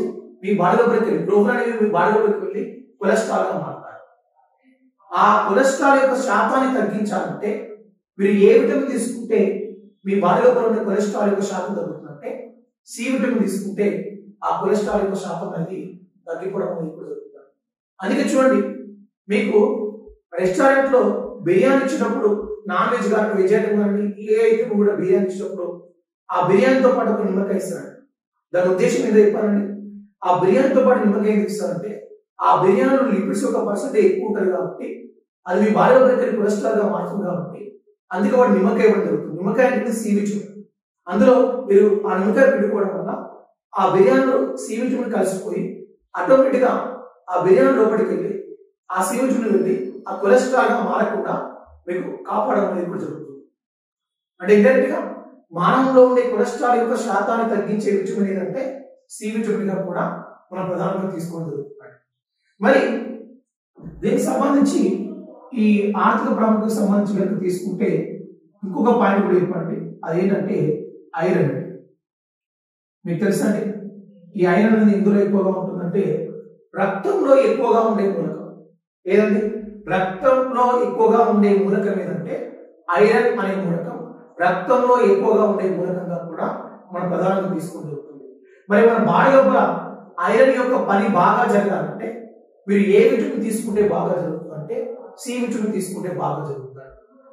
మీ బాడీ లోపలికి వెళ్ళి, క్రొవ్వులు అనేవి మీ బాడీ లోపలికి వెళ్ళి కొలెస్ట్రాల్ గా మారుతారు. ఆ కొలెస్ట్రాల్ యొక్క శాతాన్ని తగ్గించాలంటే మీరు ఏ విటమిన్ తీసుకుంటే మీ బాడీ లోపల ఉన్న కొలెస్ట్రాల్ యొక్క శాతం తగ్గుతుందంటే సి విటమిన్ తీసుకుంటే ఆ కొలెస్ట్రాల్ యొక్క శాతం అనేది తగ్గిపోవడం అనేది కూడా జరుగుతుంది. అందుకే చూడండి, మీకు రెస్టారెంట్ లో బిర్యానీ ఇచ్చినప్పుడు నాన్ వెజ్ కానీ వెజ్ ఐటమ్ కానీ ఏ ఐటమ్ కూడా బిర్యానీ ఇచ్చినప్పుడు ఆ బిర్యానీతో పాటు ఒక నిమ్మకాయ ఇస్తారండి. దాని ఉద్దేశం ఏదో చెప్పాలండి, ఆ బిర్యానీతో పాటు నిమ్మకాయ ఎందుకు ఇస్తారంటే ఆ బిర్యానీలో లిపిడ్స్ యొక్క పర్సెంటేజ్ ఎక్కువ ఉంటుంది కాబట్టి అది మీ బాడీలో కొలెస్ట్రాల్ గా మారుతుంది కాబట్టి అందుకే వాడు నిమ్మకాయ ఇవ్వడం జరుగుతుంది. నిమ్మకాయ అంటే సి విటమిన్, అందులో మీరు ఆ నిమ్మకాయ పెట్టుకోవడం వల్ల ఆ బిర్యానీలో సి విటమిన్ కలిసిపోయి ఆటోమేటిక్ గా ఆ బిర్యానీ లోపలికి వెళ్ళి ఆ సి విటమిన్ వెళ్ళి ఆ కొలెస్ట్రాల్ గా మారకుండా మీకు కాపాడడం అనేది కూడా జరుగుతుంది. అంటే ఇండైరెక్ట్ గా మానవులో ఉండే కొలెస్ట్రాల్ యొక్క శాతాన్ని తగ్గించే విటమిన్ ఏదంటే సి విటమిన్ గా కూడా మనం ప్రధానంగా తీసుకోవడం జరుగుతుంది. మరి దీనికి సంబంధించి ఈ ఆర్థిక ప్రాముఖ్యతకు సంబంధించి కనుక తీసుకుంటే ఇంకొక పాయింట్ కూడా చెప్పండి, అదేంటంటే ఐరన్. మీకు తెలుసా అండి, ఈ ఐరన్ అనేది ఎందులో ఎక్కువగా ఉంటుందంటే రక్తంలో ఎక్కువగా ఉండే మూలకం ఏదండి, రక్తంలో ఎక్కువగా ఉండే మూలకం ఏదంటే ఐరన్ అనే మూలకం రక్తంలో ఎక్కువగా ఉండే మూలకంగా కూడా మనం ప్రధానంగా తీసుకుంటూ ఉంటుంది. మరి మన బాడీ లోపల ఐరన్ యొక్క పని బాగా జరగాలంటే మీరు ఏ విటమిన్ తీసుకుంటే బాగా జరుగుతుందంటే సి విటమిన్ తీసుకుంటే బాగా జరుగుతుంది.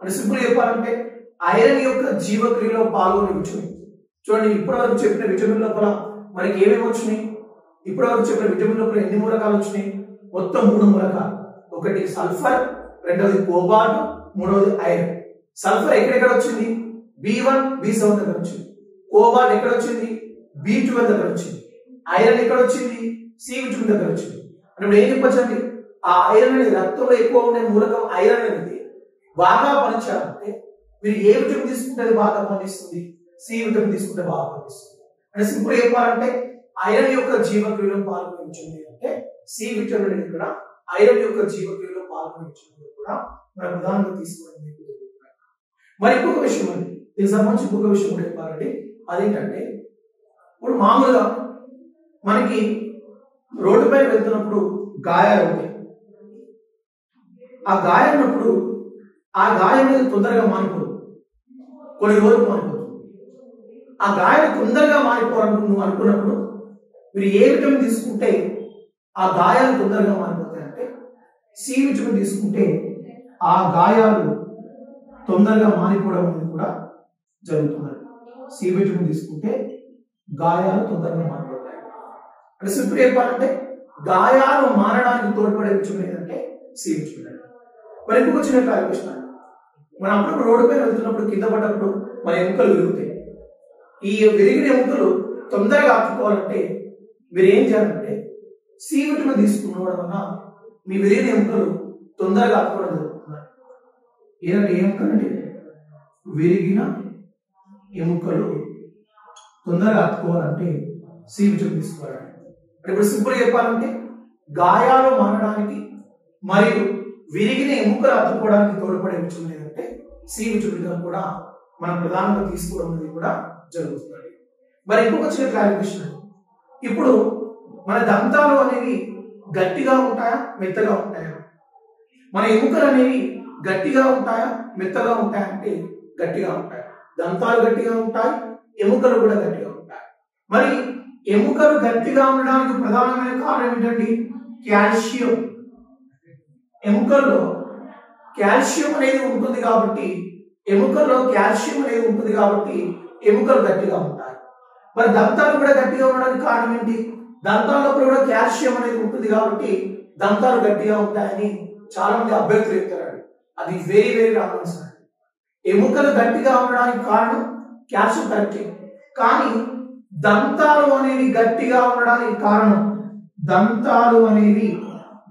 అంటే సింపుల్ చెప్పాలంటే ఐరన్ యొక్క జీవక్రియలో పాల్గొనే విటమిన్. చూడండి, ఇప్పటివరకు చెప్పిన విటమిన్ లోపల మనకి ఏమేమి వచ్చినాయి, ఇప్పటివరకు చెప్పిన విటమిన్ లోపల ఎన్ని మూలకాలు వచ్చినాయి, మొత్తం 3 మూలకాలు. ఒకటి సల్ఫర్, రెండవది కోబాల్ట్, మూడవది ఐరన్. సల్ఫర్ ఎక్కడెక్కడ వచ్చింది, B1 B7 దగ్గర వచ్చింది. కోబాల్ట్ ఎక్కడ వచ్చింది, B12 దగ్గర వచ్చింది. ఐరన్ ఎక్కడ వచ్చింది, సి విటమిన్ దగ్గర వచ్చింది. అంటే ఏం చెప్పొచ్చండి, ఆ ఐరన్ అనేది రక్తంలో ఎక్కువ ఉండే మూలకం ఐరన్ అనేది బాగా పనిచేయాలంటే మీరు ఏ విటమిన్ తీసుకుంటే అది బాగా పనిస్తుంది, సి విటమిన్ తీసుకుంటే బాగా పనిస్తుంది. అంటే సింపుల్ చెప్పాలంటే ఐరన్ యొక్క జీవక్రియలో పాల్గొనించింది అంటే సి విటమిన్ అనేది కూడా ఐరన్ యొక్క జీవక్రియలో పాల్గొనించింది కూడా మనం ప్రధానంగా తీసుకోవడం. మరి ఇంకొక విషయం అండి, దీనికి సంబంధించి ఇంకొక విషయం కూడా చెప్పాలండి, అదేంటంటే ఇప్పుడు మామూలుగా మనకి రోడ్డుపై వెళ్తున్నప్పుడు గాయాలు ఉంటాయి. ఆ గాయమైనప్పుడు ఆ గాయం అనేది తొందరగా మానిపోదు, కొన్ని రోజులు మానిపోతుంది. ఆ గాయం తొందరగా మారిపోవాలని అనుకున్నప్పుడు మీరు ఏ విటమిన్ తీసుకుంటే ఆ గాయాలు తొందరగా మారిపోతాయి అంటే సి విటమిన్ తీసుకుంటే ఆ గాయాలు తొందరగా మారిపోవడం అనేది కూడా జరుగుతుంది. సి విటమిన్ తీసుకుంటే గాయాలు తొందరగా మారిపోతాయి. అంటే సింపుల్ చెప్పాలంటే గాయాలు మారడానికి తోడ్పడే విషయం ఏంటంటే సి విటమిన్. మరి ఇంకొక చిన్న క్లారిఫికేషన్ అండి, మనం అప్పుడప్పుడు రోడ్డు పైన వెళ్తున్నప్పుడు కింద పడ్డప్పుడు మన ఎముకలు విరుగుతాయి. ఈ విరిగిన ఎముకలు తొందరగా ఆపుకోవాలంటే మీరు ఏం చేయాలంటే సి విటమిన్ తీసుకోవడం వల్ల మీ విరిగిన ఎముకలు తొందరగా ఆపుకోవడం జరుగుతుంది. ఏదంటే ఎముకలండి, విరిగిన ఎముకలు తొందరగా ఆపుకోవాలంటే సి విటమిన్ తీసుకోవాలండి. ఇప్పుడు సింపుల్ చెప్పాలంటే గాయాలు మారడానికి మరియు విరిగిన ఎముకలు అతుక్కోవడానికి తోడ్పడే విషయం ఏంటంటే సి విటమిన్ కూడా మనం ప్రధానంగా తీసుకోవడం అనేది కూడా జరుగుతుంది. మరి ఇంకొక చిన్న క్లారిఫికేషన్, ఇప్పుడు మన దంతాలు అనేవి గట్టిగా ఉంటాయా మెత్తగా ఉంటాయా, మన ఎముకలు అనేవి గట్టిగా ఉంటాయా మెత్తగా ఉంటాయా అంటే గట్టిగా ఉంటాయి. దంతాలు గట్టిగా ఉంటాయి, ఎముకలు కూడా గట్టిగా ఉంటాయి. మరి ఎముకలు గట్టిగా ఉండడానికి ప్రధానమైన కారణం ఏంటండి, కాల్షియం. ఎముకల్లో కాల్షియం అనేది ఉంటుంది కాబట్టి ఎముకల్లో కాల్షియం అనేది ఉంటుంది కాబట్టి ఎముకలు గట్టిగా ఉంటాయి. మరి దంతాలు కూడా గట్టిగా ఉండడానికి కారణం ఏంటి, దంతాల్లో కూడా కాల్షియం అనేది ఉంటుంది కాబట్టి దంతాలు గట్టిగా ఉంటాయని చాలా మంది అభ్యర్థులు చెప్తారండి. అది వెరీ వెరీ రాంగ్ ఆన్సర్. ఎముకలు గట్టిగా ఉండడానికి కారణం కాల్షియం కరెక్టే, కానీ దంతాలు అనేవి గట్టిగా ఉండడానికి కారణం, దంతాలు అనేవి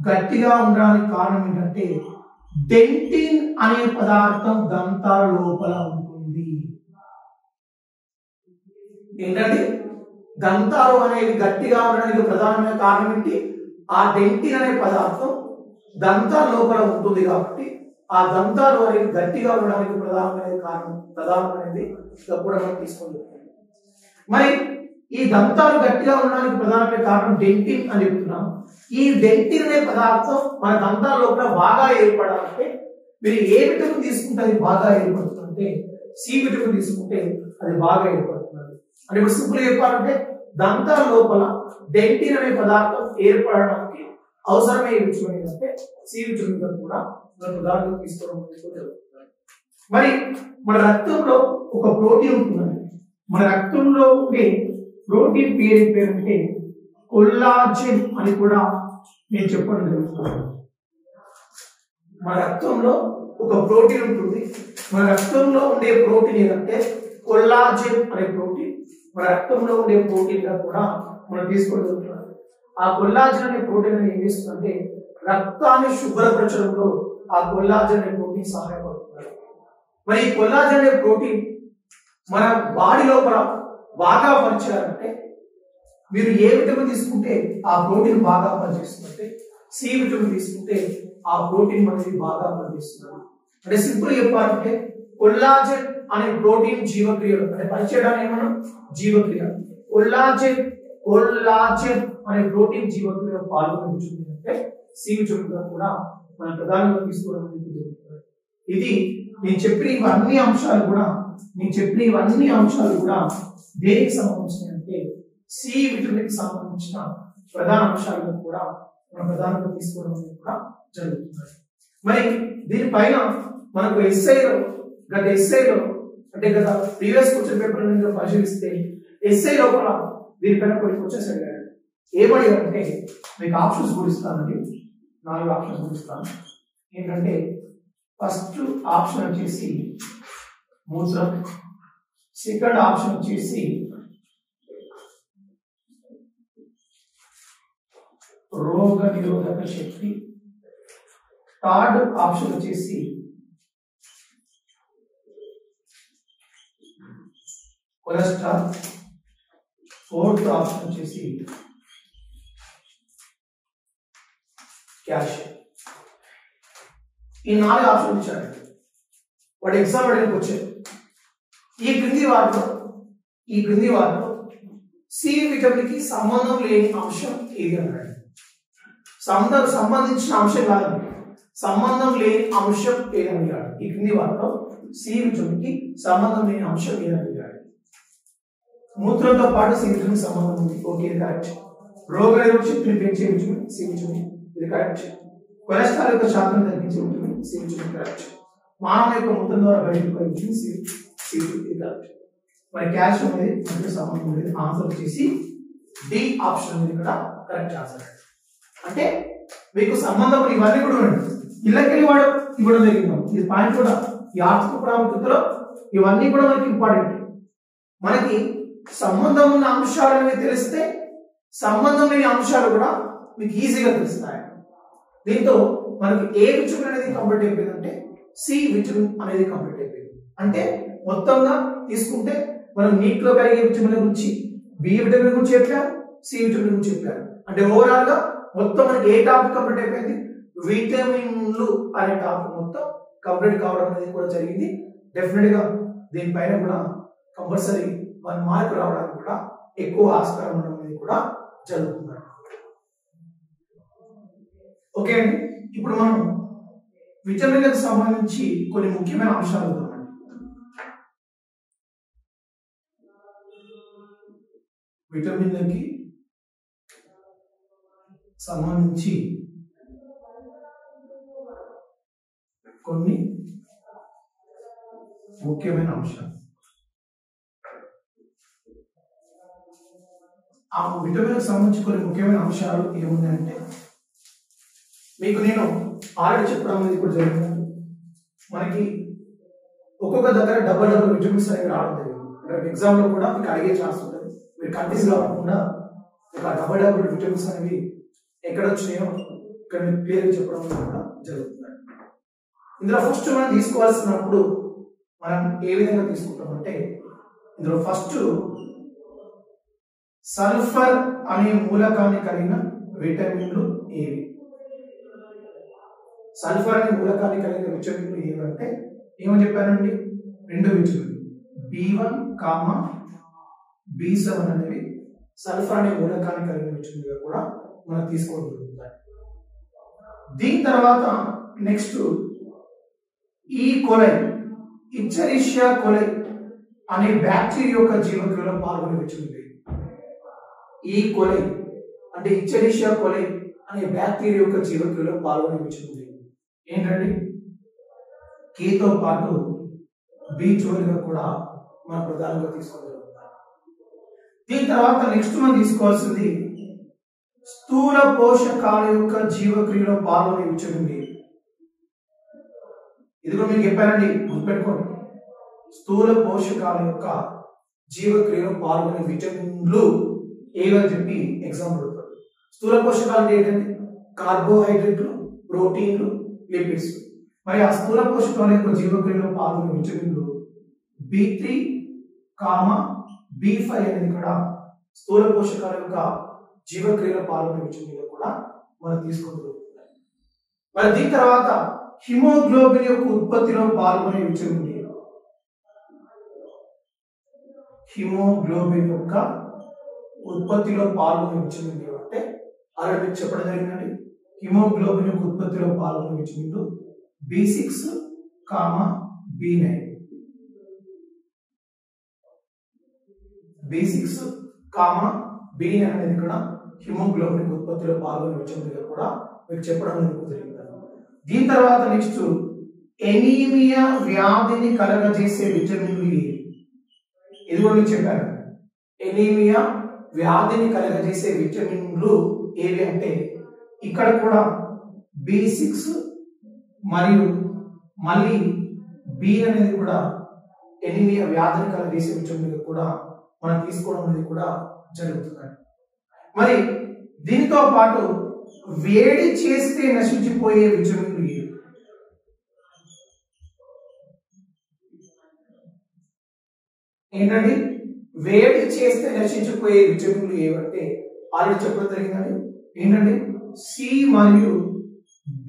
గట్టిగా ఉండడానికి కారణం ఏంటంటే డెంటిన్ అనే పదార్థం దంతాల లోపల ఉంటుంది. ఏంటంటే దంతాలు అనేవి గట్టిగా ఉండడానికి ప్రధానమైన కారణం ఏంటి, ఆ డెంటిన్ అనే పదార్థం దంతాల లోపల ఉంటుంది కాబట్టి ఆ దంతాలు అనేవి గట్టిగా ఉండడానికి ప్రధానమైనది కూడా మనం తీసుకుంటాం. మరి ఈ దంతాలు గట్టిగా ఉండడానికి ప్రధానమైన కారణం డెంటిన్ అని చెప్తున్నాం. ఈ డెంటిన్ అనే పదార్థం మన దంతాల లోపల బాగా ఏర్పడాలంటే మీరు ఏ విటమిన్ తీసుకుంటే అది బాగా ఏర్పడుతుందంటే సి విటమిన్ తీసుకుంటే అది బాగా ఏర్పడుతుంది. అంటే ఇప్పుడు సింపుల్ చెప్పాలంటే దంతాల లోపల డెంటిన్ అనే పదార్థం ఏర్పడడానికి అవసరమయ్యే విటమిన్ ఏంటంటే సి విటమిన్ కూడా మన ప్రధానంగా తీసుకోవడం జరుగుతుంది. మరి మన రక్తంలో ఒక ప్రోటీన్ ఉంటుందండి. మన రక్తంలో ఉండే ప్రోటీన్ పేరంటే కొల్లాజెన్ అని కూడా నేను చెప్పడం జరుగుతుంది. మన రక్తంలో ఒక ప్రోటీన్ ఉంటుంది. మన రక్తంలో ఉండే ప్రోటీన్ ఏంటంటే కొల్లాజెన్ అనే ప్రోటీన్. మన రక్తంలో ఉండే ప్రోటీన్ గా కూడా మనం తీసుకోవడం జరుగుతుంది. ఆ కొల్లాజెన్ అనే ప్రోటీన్ ఏం చేస్తుందంటే రక్తాన్ని శుభ్రపరచడంలో ఆ కొల్లాజెన్ అనే ప్రోటీన్ సహాయపడుతుంది. మరి ఈ కొల్లాజెన్ అనే ప్రోటీన్ మన బాడీ లోపల బాగా పనిచేయాలంటే మీరు ఏ విటమిన్ తీసుకుంటే ఆ ప్రోటీన్ బాగా పనిచేస్తుందంటే సి విటమిన్ తీసుకుంటే ఆ ప్రోటీన్ అనేది బాగా పనిచేస్తుంది. అంటే సింపుల్ చెప్పాలంటే కొల్లాజెన్ అనే ప్రోటీన్ జీవక్రియలు అంటే పనిచేయడానికి మనం జీవక్రియ కొల్లాజెన్ అనే ప్రోటీన్ జీవక్రియలో పాల్గొంటే సి విటమిన్ కూడా మన ప్రధానంగా తీసుకోవడం జరుగుతుంది. ఇది నేను చెప్పిన ఇవన్నీ అంశాలు కూడా దేనికి సంబంధించినవి అంటే సి విటమిన్ కి సంబంధించిన ప్రధాన అంశాలను కూడా మనం ప్రధానంగా తీసుకోవడం కూడా జరుగుతుంది. మరి దీనిపైన మనకు గత ఎస్ఐలో అంటే గత ప్రీవియస్ క్వశ్చన్ పేపర్ నుండి పరిశీలిస్తే ఎస్ఐ లోపల దీనిపైన కొన్ని క్వశ్చన్స్ అడిగారు. ఏమడిగారంటే మీకు ఆప్షన్స్ కూడా ఇస్తానండి, 4 ఆప్షన్స్ కూడా ఇస్తాను. ఏంటంటే ఫస్ట్ ఆప్షన్ వచ్చేసి మూత్రం, సెకండ్ ఆప్షన్ వచ్చేసి రోగ నిరోధక శక్తి, థర్డ్ ఆప్షన్ వచ్చేసి కొలెస్ట్రాల్, ఫోర్త్ ఆప్షన్ వచ్చేసి కాల్షియం. ఈ 4 ఆప్షన్ ఇచ్చారు. వాడు ఎగ్జామ్ అడిగిన వచ్చారు. ఈ క్రింది వాటిలో సి విటమిన్ కి సంబంధం లేని అంశం ఏది అన్నాడు. సంబంధించిన అంశం కాదు, సంబంధం లేని అంశం ఏదని అడిగాడు. ఈ క్రింది వాటిలో సి విటమిన్ కి సంబంధం లేని అంశం ఏదని అడిగాడు. మూత్రంతో పాటు సి విటమిన్ సంబంధం ఉంది, ఓకే ఇది కరెక్ట్. రోగ నిరోధక శక్తిని పెంచే విటమిన్ సి విటమిన్, ఇది కరెక్ట్. కొలెస్ట్రాల్ యొక్క శాతం తగ్గించే విటమిన్ సి విటమిన్ కరెక్ట్. మానవ యొక్క మూత్రం ద్వారా బయటకు పోయే విటమిన్ సి విటమిన్, ఇది కరెక్ట్. మరి కాల్షియం అనేది మధ్య సంబంధం అనేది ఆన్సర్ వచ్చేసి డి ఆప్షన్ అనేది ఇక్కడ కరెక్ట్ ఆన్సర్. అంటే మీకు సంబంధం ఇవన్నీ కూడా ఇళ్ళకెళ్ళి వాడు ఇవ్వడం జరిగింది. ఇది పాయింట్ కూడా ఈ ఆర్థిక ప్రాముఖ్యతలో ఇవన్నీ కూడా మనకి ఇంపార్టెంట్. మనకి సంబంధం ఉన్న అంశాలు అనేవి తెలిస్తే సంబంధం లేని అంశాలు కూడా మీకు ఈజీగా తెలుస్తాయి. దీంతో మనకి ఏ విటమిన్ అనేది కంప్లీట్ అయిపోయిందంటే సి విటమిన్ అనేది కంప్లీట్ అయిపోయింది. అంటే మొత్తంగా తీసుకుంటే మనం నీటిలో కలిగే విటమిన్ గురించి, బి విటమిన్ గురించి చెప్పారు, సి విటమిన్ గురించి చెప్పారు. అంటే ఓవరాల్ గా మొత్తం మనకి ఏ టాపిక్ కంప్లీట్ అయిపోయింది, విటమిన్లు అనే టాపిక్ మొత్తం కంప్లీట్ కావడం అనేది కూడా జరిగింది. డెఫినెట్ గా దీనిపైన కూడా కంపల్సరీ 1 మార్క్ రావడానికి కూడా ఎక్కువ ఆస్కారం ఉండడం అనేది కూడా జరుగుతుంది. ఓకే అండి, ఇప్పుడు మనం విటమిన్లకు సంబంధించి కొన్ని ముఖ్యమైన అంశాలు చూద్దామండి. విటమిన్లకి సంబంధించి కొన్ని ముఖ్యమైన అంశాలు. ఆ విటమిన్లకు సంబంధించి కొన్ని ముఖ్యమైన అంశాలు ఏమున్నాయంటే మీకు నేను ఆల్రెడీ చెప్పడం అనేది కూడా జరిగింది. మనకి ఒక్కొక్క దగ్గర డబల్ విటమిన్స్ అనేవి రావడం జరిగింది. ఎగ్జామ్ లో కూడా మీకు అడిగే ఛాన్స్ ఉంటుంది. మీరు కన్ఫ్యూజ్ కాకుండా ఒక డబల్ విటమిన్స్ అనేవి ఎక్కడ వచ్చినాయో ఇక్కడ మీకు క్లియర్ చెప్పడం కూడా జరుగుతుంది. ఇందులో ఫస్ట్ మనం తీసుకోవాల్సినప్పుడు మనం ఏ విధంగా తీసుకుంటామంటే ఇందులో ఫస్ట్ సల్ఫర్ అనే మూలకాన్ని కలిగిన విటమిన్లు ఏవి? సల్ఫర్ అనే మూలకాన్ని కలిగిన విటమిన్లు ఏవంటే ఏమని చెప్పానండి, 2 విటమిన్లు B1, B7 అనేవి సల్ఫర్ అనే మూలకాన్ని కలిగిన విటమిన్లుగా కూడా మనం తీసుకోవడం జరుగుతుంది. దీని తర్వాత నెక్స్ట్ ఈ కొలై, ఇచ్చరిషియా కొలై అనే బ్యాక్టీరియా యొక్క జీవక్రియలో పాల్గొనే విటమిన్. ఈ కొలై అంటే ఇచ్చరిషియా కొలై అనే బ్యాక్టీరియా యొక్క జీవక్రియలో పాల్గొనే విటమిన్ ఏంటండి? కేతో పాటు B12 కూడా మనం ప్రధానంగా తీసుకోగలుగుతాం. దీని తర్వాత నెక్స్ట్ మనం తీసుకోవాల్సింది స్థూల పోషకాల యొక్క జీవక్రియలో పాల్గొనే విటమిన్ డి. ఇది కూడా మీకు చెప్పానండి, గుర్తుపెట్టుకోండి. స్థూల పోషకాల యొక్క జీవక్రియలో పాల్గొనే విటమిన్లు ఏవని చెప్పి ఎగ్జామ్ అడుగుతాడు. స్థూల పోషకాలు అంటే ఏంటంటే కార్బోహైడ్రేట్లు, ప్రోటీన్లు, లిపిడ్స్. మరి ఆ స్థూల పోషకాల యొక్క జీవక్రియలో పాల్గొనే విటమిన్లు B3, B5 అనేది కూడా స్థూల పోషకాల యొక్క జీవక్రియలో పాల్గొనే విటమిన్లు కూడా మనం తీసుకోగలుగుతాం. మరి దీని తర్వాత హిమోగ్లోబిన్ యొక్క ఉత్పత్తిలో పాల్గొనే విటమిన్ డి. హిమోగ్లోబిన్ యొక్క ఉత్పత్తిలో పాల్గొనే విటమిన్ డి అంటే ఆల్రెడీ మీకు చెప్పడం జరిగిందండి. హిమోగ్లోబిన్ యొక్క ఉత్పత్తిలో పాల్గొనే విటమిన్లు B6, B9. B6, B9 అనేది కూడా హిమోగ్లోబిన్ ఉత్పత్తిలో పాల్గొనే విటమిన్లు కూడా మీకు చెప్పడం అనేది జరిగింది. దీని తర్వాత నెక్స్ట్ ఎనీమియా వ్యాధిని కలగజేసే విటమిన్లు ఏవి? ఇది కూడా మీకు చెప్పాను. ఎనీమియా వ్యాధిని కలగజేసే విటమిన్లు ఏవి అంటే ఇక్కడ కూడా B6 మరియు మళ్ళీ B అనేది కూడా ఎనీమియా వ్యాధిని కలగజేసే విటమిన్లు కూడా మనం తీసుకోవడం అనేది కూడా జరుగుతుంది. మరి దీనితో పాటు వేడి చేస్తే నశించిపోయే విటమిన్లు ఏవి? ఏంటండి? వేడి చేస్తే నశించిపోయే విటమిన్లు ఏవంటే ఆల్రెడీ చెప్పడం జరిగిందండి. ఏంటంటే సి మరియు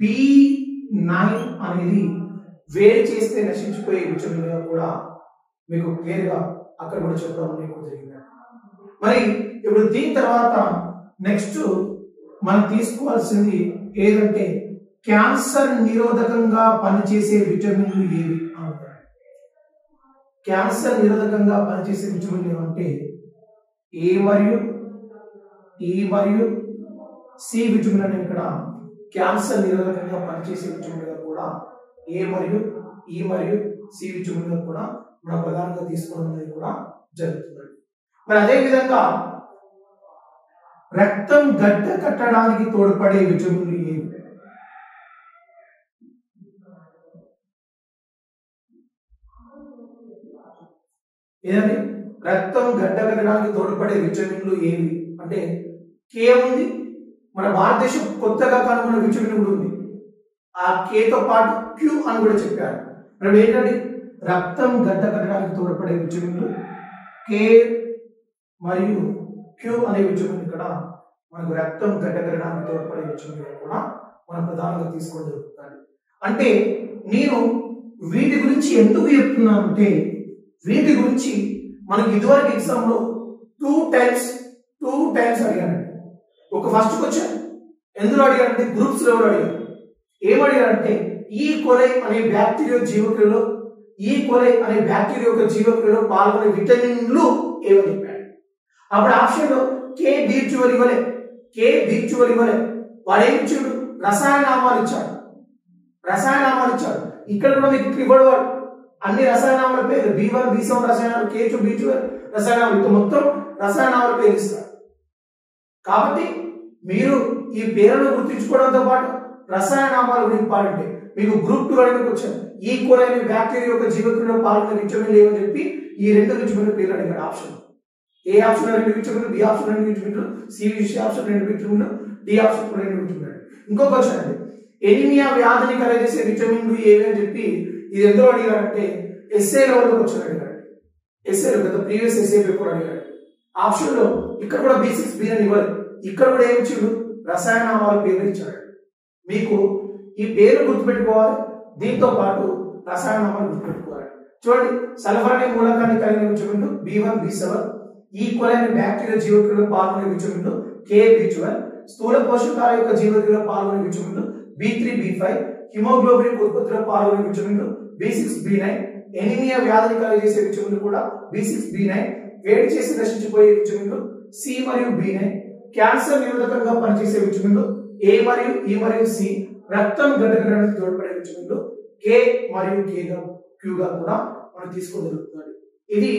B9 అనేది వేడి చేస్తే నశించిపోయే విటమిన్లుగా కూడా మీకు క్లియర్గా అక్కడ కూడా చెప్పడం అనేది జరిగింది. మరి ఇప్పుడు దీని తర్వాత నెక్స్ట్ మనం తీసుకోవాల్సింది ఏదంటే క్యాన్సర్ నిరోధకంగా పనిచేసే విటమిన్లు ఏవి అంటారు. క్యాన్సర్ నిరోధకంగా పనిచేసే విటమిన్లు ఏమంటే ఏ మరియు సి విటమిన్ అనేవి ఇక్కడ క్యాన్సర్ నిరోధకంగా పనిచేసే విటమిన్లుగా కూడా ఏ మరియు సి విటమిన్లు కూడా మనం ప్రధానంగా తీసుకోవడం అనేది కూడా జరుగుతుంది. మరి అదే విధంగా రక్తం గడ్డ కట్టడానికి తోడ్పడే విటమిన్లు ఏవి? ఏదండి? రక్తం గడ్డ కట్టడానికి తోడ్పడే విటమిన్లు ఏవి అంటే కే ఉంది. మన భారతదేశం కొత్తగా కనుగొన్న విటమిన్ కూడా ఉంది. ఆ కేతో పాటు క్యూ అని కూడా చెప్పారు. మరి ఏంటంటే రక్తం గడ్డ కట్టడానికి తోడ్పడే విటమిన్లు కే మరియు క్యూ అనే విటమిన్ ఇక్కడ మనకు రక్తం గడ్డ కట్టడానికి తోడ్పడే విటమిన్ కూడా మనం ప్రధానంగా తీసుకోవడం జరుగుతుంది. అంటే నేను వీటి గురించి ఎందుకు చెప్తున్నానంటే వీటి గురించి మనకి ఇదివరకు ఎగ్జామ్ లో టూ టైమ్స్ అడిగానండి. ఒక ఫస్ట్ క్వశ్చన్ ఎందులో అడిగారంటే గ్రూప్స్ లో అడిగారు. ఏమడిగారంటే ఈ కొలై అనే బ్యాక్టీరియా జీవక్రియలో జీవక్రియలో పాల్గొనే విటమిన్లు ఏమని చెప్పాడు. అప్పుడు ఆప్షన్ లో కే B12 ఇవ్వలే. వాడు ఏమి ఇచ్చాడు? రసాయనామాలు ఇచ్చాడు. ఇక్కడ కూడా మీకు ఇవ్వడు వాడు అన్ని రసాయనామాల పేరు B1, B7 రసాయనాలు, K2, B2 రసాయనాలు, మొత్తం రసాయనామాల పేరు ఇస్తారు. కాబట్టి మీరు ఈ పేరును గుర్తించుకోవడంతో పాటు రసాయనామాలు ఇంపార్టెంట్. మీకు గ్రూప్ 2 అడిగిన వచ్చాను ఈ కొలైన బ్యాక్టీరియా యొక్క జీవక్రియలో పాల్గొనే విటమిన్లు ఏమని చెప్పి ఈ రెండు విటమిన్ల పేర్లు అడిగాడు. ఆప్షన్ ఏ ఆప్షన్ 2 విటమిన్లు, బి ఆప్షన్ 2 విటమిన్లు, సి ఆప్షన్ 2 విటమిన్లు, డి ఆప్షన్ 2 విటమిన్లు. ఇంకో క్వశ్చన్ అండి ఎనిమియా వ్యాధిని కలగజేసే విటమిన్లు ఏవి అని చెప్పి ఇది ఎందులో అడిగారంటే ఎస్ఏ లెవెల్లో క్వశ్చన్ అడిగాడు. ఎస్ఏలో కదా ప్రీవియస్ ఎస్ఏ పేపర్ అడిగాడు. ఆప్షన్ లో ఇక్కడ కూడా B6, B9 ఇవ్వాలి. ఇక్కడ కూడా ఏమి ఇచ్చాడు? రసాయనామాల పేర్లు ఇచ్చాడు. మీకు ఈ పేరు గుర్తుపెట్టుకోవాలి, దీంతో పాటు రసాయనామాలు గుర్తుపెట్టుకోవాలి. చూడండి సల్ఫర్ అనే మూలకాన్ని కలిగిన విటమిన్లు B1, B7, ఈ కొలైన బ్యాక్టీరియా జీవక్రియలో పాల్గొనే విటమిన్లు K, B12, స్థూల పోషకాల యొక్క జీవక్రియలో పాల్గొనే విటమిన్లు B3, B5, హిమోగ్లోబిన్ ఉత్పత్తిలో పాల్గొనే విటమిన్లు B6, B9, ఎనిమియా వ్యాధిని కలుగజేసే విటమిన్లు కూడా B6, B9, వేడి చేసి నశించిపోయే విటమిన్లు C మరియు B9, క్యాన్సర్ నిరోధకంగా పనిచేసే విటమిన్లు ఏ మరియు ఈ మరియు సి రక్తం గడ్డకట్టడానికి తోడ్పడే విటమిన్లు కే మరియు క్యూగా కూడా మనం తీసుకోవడం జరుగుతుంది. ఇది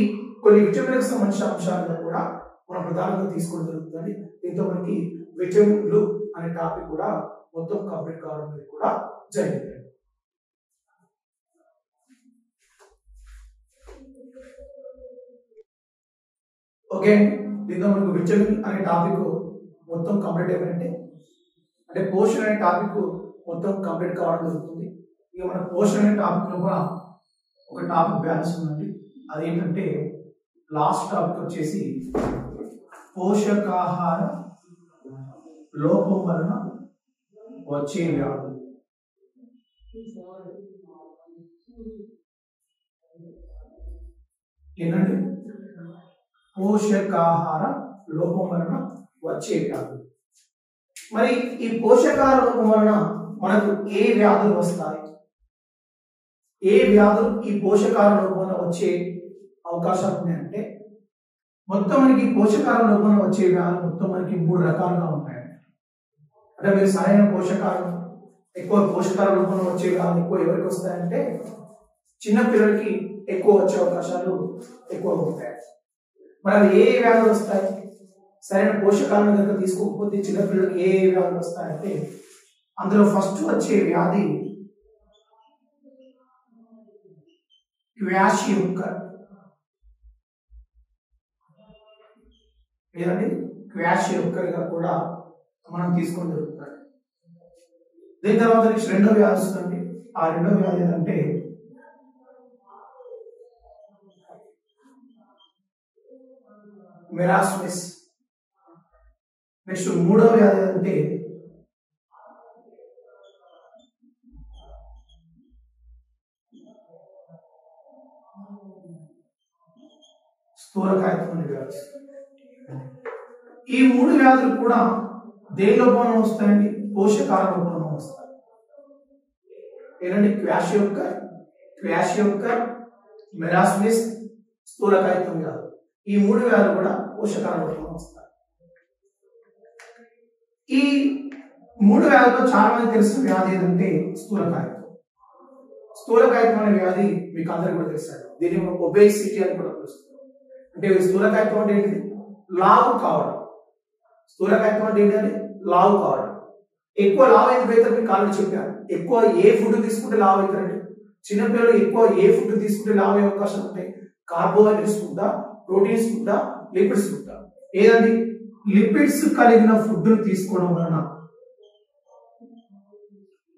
కొన్ని విటమిన్లకు సంబంధించిన అంశాలను కూడా మనం ప్రధానంగా తీసుకోవడం జరుగుతుంది. దీంతో మనకి విటమిన్లు అనే టాపిక్ కూడా మొత్తం కంప్లీట్ కావడం అనేది కూడా జరిగింది. ఓకే, దీంతో మనకు విటమిన్ అనే టాపిక్ మొత్తం కంప్లీట్ అయిపోయిందంటే అంటే పోషణ అనే టాపిక్ మొత్తం కంప్లీట్ కావడం జరుగుతుంది. ఇక మన పోషణ అనే టాపిక్ లో కూడా ఒక టాపిక్ బ్యాలెన్స్ ఉందండి. అదేంటంటే లాస్ట్ టాపిక్ వచ్చేసి పోషకాహార లోపం వలన వచ్చే వ్యాధులు. ఏంటంటే పోషకాహార లోపం వలన వచ్చే వ్యాధులు. మరి ఈ పోషకాహార లోపం వలన మనకు ఏ వ్యాధులు వస్తాయి, ఏ వ్యాధులు ఈ పోషకాహార లోపం వలన వచ్చే అవకాశాలు ఉన్నాయంటే మొత్తం మనకి పోషకాహార లోపం వలన వచ్చే వ్యాధులు మొత్తం మనకి 3 రకాలుగా ఉంటాయి. అంటే మీరు సరైన పోషకాహారం ఎక్కువ పోషకాహార లోపం వలన వచ్చే వ్యాధులు ఎక్కువ ఎవరికి వస్తాయంటే చిన్న పిల్లలకి ఎక్కువ వచ్చే అవకాశాలు ఎక్కువ ఉంటాయి. మరి అవి ఏ వ్యాధులు వస్తాయి, సరైన పోషకాలను కనుక తీసుకోకపోతే చిన్నపిల్లలకి ఏ వ్యాధులు వస్తాయంటే అందులో ఫస్ట్ వచ్చే వ్యాధి క్వాషియోకర్. లేదండి క్వాషియోకర్ గా కూడా మనం తీసుకొని జరుగుతుంది. దీని తర్వాత రెండో వ్యాధి వస్తుంది. ఆ రెండో వ్యాధి ఏంటంటే మెరాస్మిస్. నెక్స్ట్ మూడో వ్యాధి అంటే స్థూలకాయత్వం అనే వ్యాధి. ఈ 3 వ్యాధులు కూడా దేని లోపంలో వస్తాయండి? పోషకాహార లోపంలో వస్తాయి. ఏంటంటే క్వాషియోకర్, మెరాస్మిస్, స్థూలకాయత్వం వ్యాధులు. ఈ 3 వ్యాధులు కూడా పోషకాహార లోపంలో వస్తాయి. ఈ 3 వ్యాధుల్లో చాలా మంది తెలిసిన వ్యాధి ఏంటంటే స్థూలకాయత్వం. స్థూలకాయత్వం అనే వ్యాధి మీకు అందరికీ కూడా తెలుసు. దీన్ని మనం ఒబేసిటీ అని కూడా పిలుస్తాం. అంటే స్థూలకాయత్వం అంటే ఏంటిది? లావు కావడం. స్థూలకాయత్వం అంటే ఏంటంటే లావు కావడం. ఎక్కువ లావు ఎందుకు అవుతారు మీకు ఆల్రెడీ చెప్పాను. ఎక్కువ ఏ ఫుడ్ తీసుకుంటే లావు అవుతారంటే చిన్నపిల్లలు ఎక్కువ ఏ ఫుడ్ తీసుకుంటే లావు అయ్యే అవకాశం ఉంటాయి? కార్బోహైడ్రేట్స్ ఫుడ్డా, ప్రోటీన్స్ ఫుడ్డా, లిపిడ్స్ ఫుడ్డా? ఏదండి? లిపిడ్స్ కలిగిన ఫుడ్ తీసుకోవడం వలన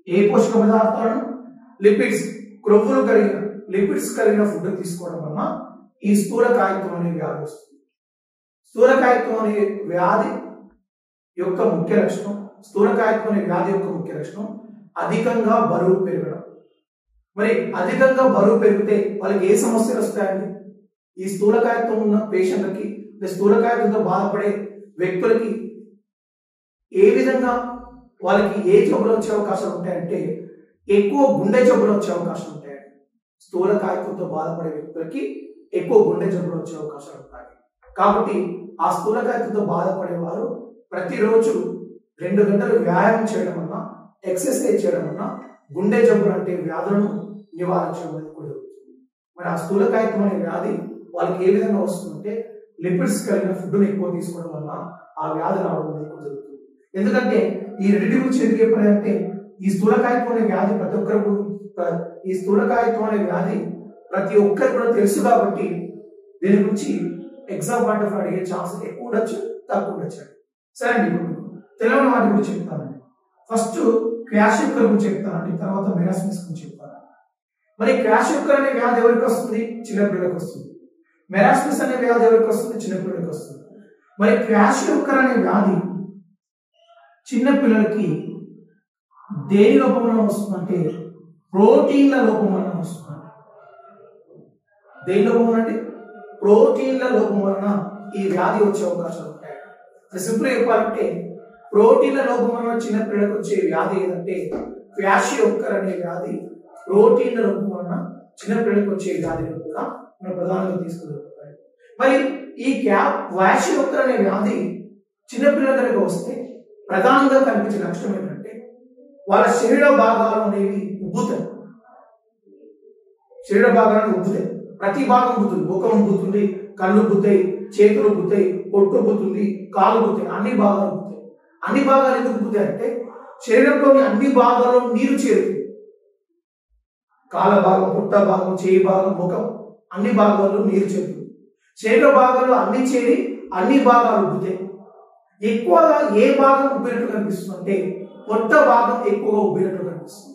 ఏ పోషక పదార్థాలను? లిపిడ్స్, క్రొవ్వులు కలిగిన లిపిడ్స్ కలిగిన ఫుడ్ తీసుకోవడం వలన ఈ స్థూలకాయత్వం అనే వ్యాధి వస్తుంది. స్థూలకాయత్వం అనే వ్యాధి యొక్క ముఖ్య లక్షణం అధికంగా బరువు పెరగడం. మరి అధికంగా బరువు పెరిగితే వాళ్ళకి ఏ సమస్యలు వస్తాయండి? ఈ స్థూలకాయత్వం ఉన్న పేషెంట్లకి, స్థూలకాయత్వంతో బాధపడే వ్యక్తులకి ఏ విధంగా వాళ్ళకి ఏ జబ్బులు వచ్చే అవకాశాలు ఉంటాయంటే ఎక్కువ గుండె జబ్బులు వచ్చే అవకాశాలు ఉంటాయి. స్థూలకాయత్వంతో బాధపడే వ్యక్తులకి ఎక్కువ గుండె జబ్బులు వచ్చే అవకాశాలు ఉంటాయి. కాబట్టి ఆ స్థూలకాయత్వంతో బాధపడే వారు ప్రతిరోజు 2 గంటలు వ్యాయామం చేయడం వల్ల, ఎక్సర్సైజ్ చేయడం వల్ల గుండె జబ్బులు అంటే వ్యాధులను నివారించడం అనేది కూడా జరుగుతుంది. మరి ఆ స్థూలకాయత్వం అనే వ్యాధి వాళ్ళకి ఏ విధంగా వస్తుందంటే లిపిడ్స్ కలిగిన ఫుడ్ని ఎక్కువ తీసుకోవడం వల్ల ఆ వ్యాధి రావడం అనేది కూడా జరుగుతుంది. ఎందుకంటే ఈ రెండింటి గురించి ఎందుకు చెప్పాలంటే ఈ స్థూలకాయత్వం అనే వ్యాధి ప్రతి ఒక్కరికి కూడా తెలుసు. కాబట్టి దీని గురించి ఎగ్జామ్ పాయింట్ ఆఫ్ అడిగే ఛాన్స్ ఎక్కువ ఉండొచ్చు, తక్కువ ఉండొచ్చు. సరే అండి, ఇప్పుడు తెలియని వాటి గురించి చెప్తానండి. ఫస్ట్ క్వాషియోకర్ గురించి చెప్తానండి, తర్వాత మెరాస్మిస్ గురించి చెప్తాను. మరి క్వాషియోకర్ అనే వ్యాధి ఎవరికి వస్తుంది? చిన్నపిల్లలకు వస్తుంది. మెరాస్మిస్ అనే వ్యాధి ఎవరికి వస్తుంది? చిన్నపిల్లలకు వస్తుంది. మరి క్వాషియోకర్ అనే వ్యాధి చిన్నపిల్లలకి దేని లోపం వలన వస్తుందంటే ప్రోటీన్ల లోపం వలన వస్తుంది. దేని లోపం వలన? ప్రోటీన్ల లోపం వలన ఈ వ్యాధి వచ్చే అవకాశాలు ఉంటాయి. సింపుల్ చెప్పాలంటే ప్రోటీన్ల లోపం వలన చిన్నపిల్లలకు వచ్చే వ్యాధి ఏదంటే క్వాషియోకర్ అనే వ్యాధి ప్రోటీన్ల లోపం వలన చిన్నపిల్లలకు వచ్చే వ్యాధిని కూడా మనం ప్రధానంగా తీసుకుంటాం. మరి ఈ క్వాషియోకర్ అనే వ్యాధి చిన్నపిల్లల కనుక వస్తే ప్రధానంగా కనిపించే లక్షణం ఏంటంటే వాళ్ళ శరీర భాగాలు అనేవి ఉబ్బుతాయి. శరీర భాగాలు ఉబ్బుతాయి. ప్రతి భాగం ఉబ్బుతుంది. ముఖం ఉబ్బుతుంది, కళ్ళు ఉబ్బుతాయి, చేతులు ఉబ్బుతాయి, పొట్టు ఉబ్బుతుంది, కాలు ఉబ్బుతాయి, అన్ని భాగాలు ఉబ్బుతాయి. అన్ని భాగాలు ఎందుకు ఉబ్బుతాయి అంటే శరీరంలోని అన్ని భాగాల్లో నీరు చేరుతుంది. కాళ్ళ భాగం, పొట్ట భాగం, చేయి భాగం, ముఖం అన్ని భాగాల్లో నీరు చేరుతుంది. శరీర భాగాల్లో అన్ని చేరి అన్ని భాగాలు ఉబ్బుతాయి. ఎక్కువగా ఏ భాగం ఉబ్బినట్టు కనిపిస్తుంది అంటే పొట్ట భాగం ఎక్కువగా ఉబ్బినట్టు కనిపిస్తుంది.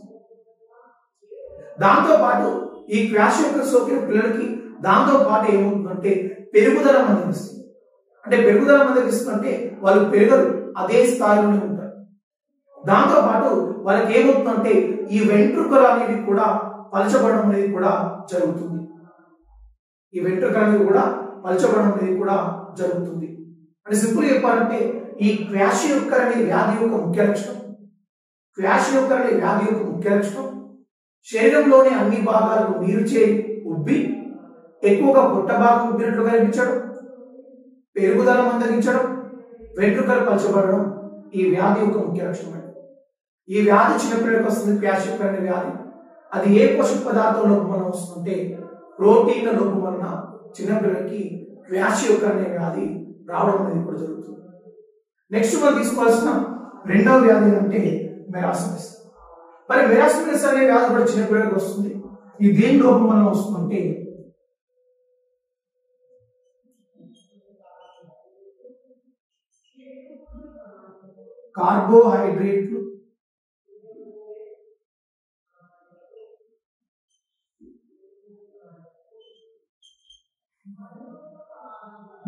దాంతో పాటు ఈ క్వాషియోకర్ సోకిన పిల్లలకి దాంతో పాటు ఏమవుతుందంటే పెరుగుదల మందగిస్తుంది. అంటే పెరుగుదల మందగిస్తుందంటే వాళ్ళు పెరగరు, అదే స్థాయిలోనే ఉంటారు. దాంతో పాటు వాళ్ళకి ఏమవుతుందంటే ఈ వెంట్రుకలు అనేవి కూడా పలచబడడం అనేది కూడా జరుగుతుంది. ఈ వెంట్రుకలు అనేవి కూడా పలచబడడం అనేది కూడా జరుగుతుంది. అంటే సింపుల్ చెప్పాలంటే ఈ క్వాషియోకర్ అనే వ్యాధి యొక్క ముఖ్య లక్షణం, క్వాషియోకర్ అనే వ్యాధి యొక్క ముఖ్య లక్షణం శరీరంలోని అన్ని భాగాలకు నీరు చేరి ఉబ్బి ఎక్కువగా పొట్ట భాగం ఉబ్బినట్లు కనిపించడం, పెరుగుదల మందగించడం, వెంట్రుకలు పలచబడడం ఈ వ్యాధి యొక్క ముఖ్య లక్షణం. ఈ వ్యాధి చిన్నపిల్లలకు వస్తుంది. క్వాషియోకర్ అనే వ్యాధి అది ఏ పోషక పదార్థం లోపం వలన వస్తుందంటే ప్రోటీన్ల లోపం వలన చిన్నపిల్లలకి క్వాషియోకర్ అనే వ్యాధి రావడం అనేది కూడా జరుగుతుంది. నెక్స్ట్ మనం తీసుకోవాల్సిన రెండవ వ్యాధి అంటే మెరాస్మస్. మరి మెరాస్మస్ అనే వ్యాధి కూడా చిన్నపిల్లలకు వస్తుంది. ఈ దేని లోపం వలన వస్తుందంటే కార్బోహైడ్రేట్లు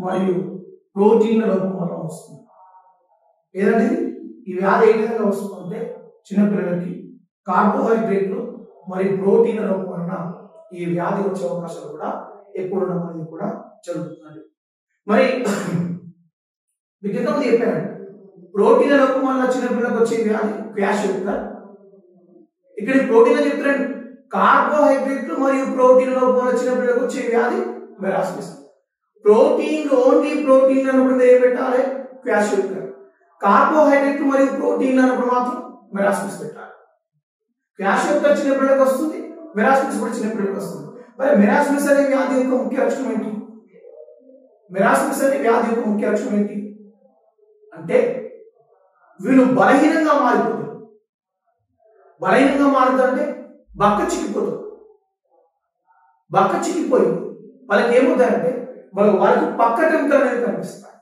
మరియు ప్రోటీన్ల లోపం వల్ల వస్తుంది. ఏదంటే ఈ వ్యాధి ఏ విధంగా వస్తుందంటే చిన్నపిల్లలకి కార్బోహైడ్రేట్లు మరియు ప్రోటీన్ల లోపం వలన ఈ వ్యాధి వచ్చే అవకాశాలు కూడా ఎక్కువ ఉండడం అనేది కూడా జరుగుతుంది. మరి మీకు ఎంతమంది చెప్పారండి ప్రోటీన్ల లోపం వల్ల చిన్నపిల్లలకు వచ్చే వ్యాధి క్వాషియోకర్. ఇక్కడ ప్రోటీన్ అని చెప్తారండి, కార్బోహైడ్రేట్లు మరియు ప్రోటీన్ లోపం వల్ల చిన్నపిల్లలకు వచ్చే వ్యాధి మెరాస్మస్. ప్రోటీన్ ఓన్లీ ప్రోటీన్ అన్నప్పుడు ఏం పెట్టాలి? క్వాషియోకర్. కార్బోహైడ్రేట్ మరియు ప్రోటీన్ అన్నప్పుడు మాత్రం మెరాస్మస్ పెట్టాలి. క్వాషియోకర్ చిన్నపిల్లలకు వస్తుంది, మెరాస్మస్ కూడా చిన్నపిల్లలకు వస్తుంది. మరి మెరాస్మస్ అనే వ్యాధి యొక్క ముఖ్య లక్షణం ఏంటి? మెరాస్మస్ అనే వ్యాధి యొక్క ముఖ్య లక్షణం ఏంటి అంటే వీళ్ళు బలహీనంగా మారిపోతారు. బలహీనంగా మారుతుంటే బక్క చిక్కిపోతారు. బక్క చిక్కిపోయి వాళ్ళకి ఏమవుతారంటే వాళ్ళకి పక్క టెంకలు అనేది కనిపిస్తాయి.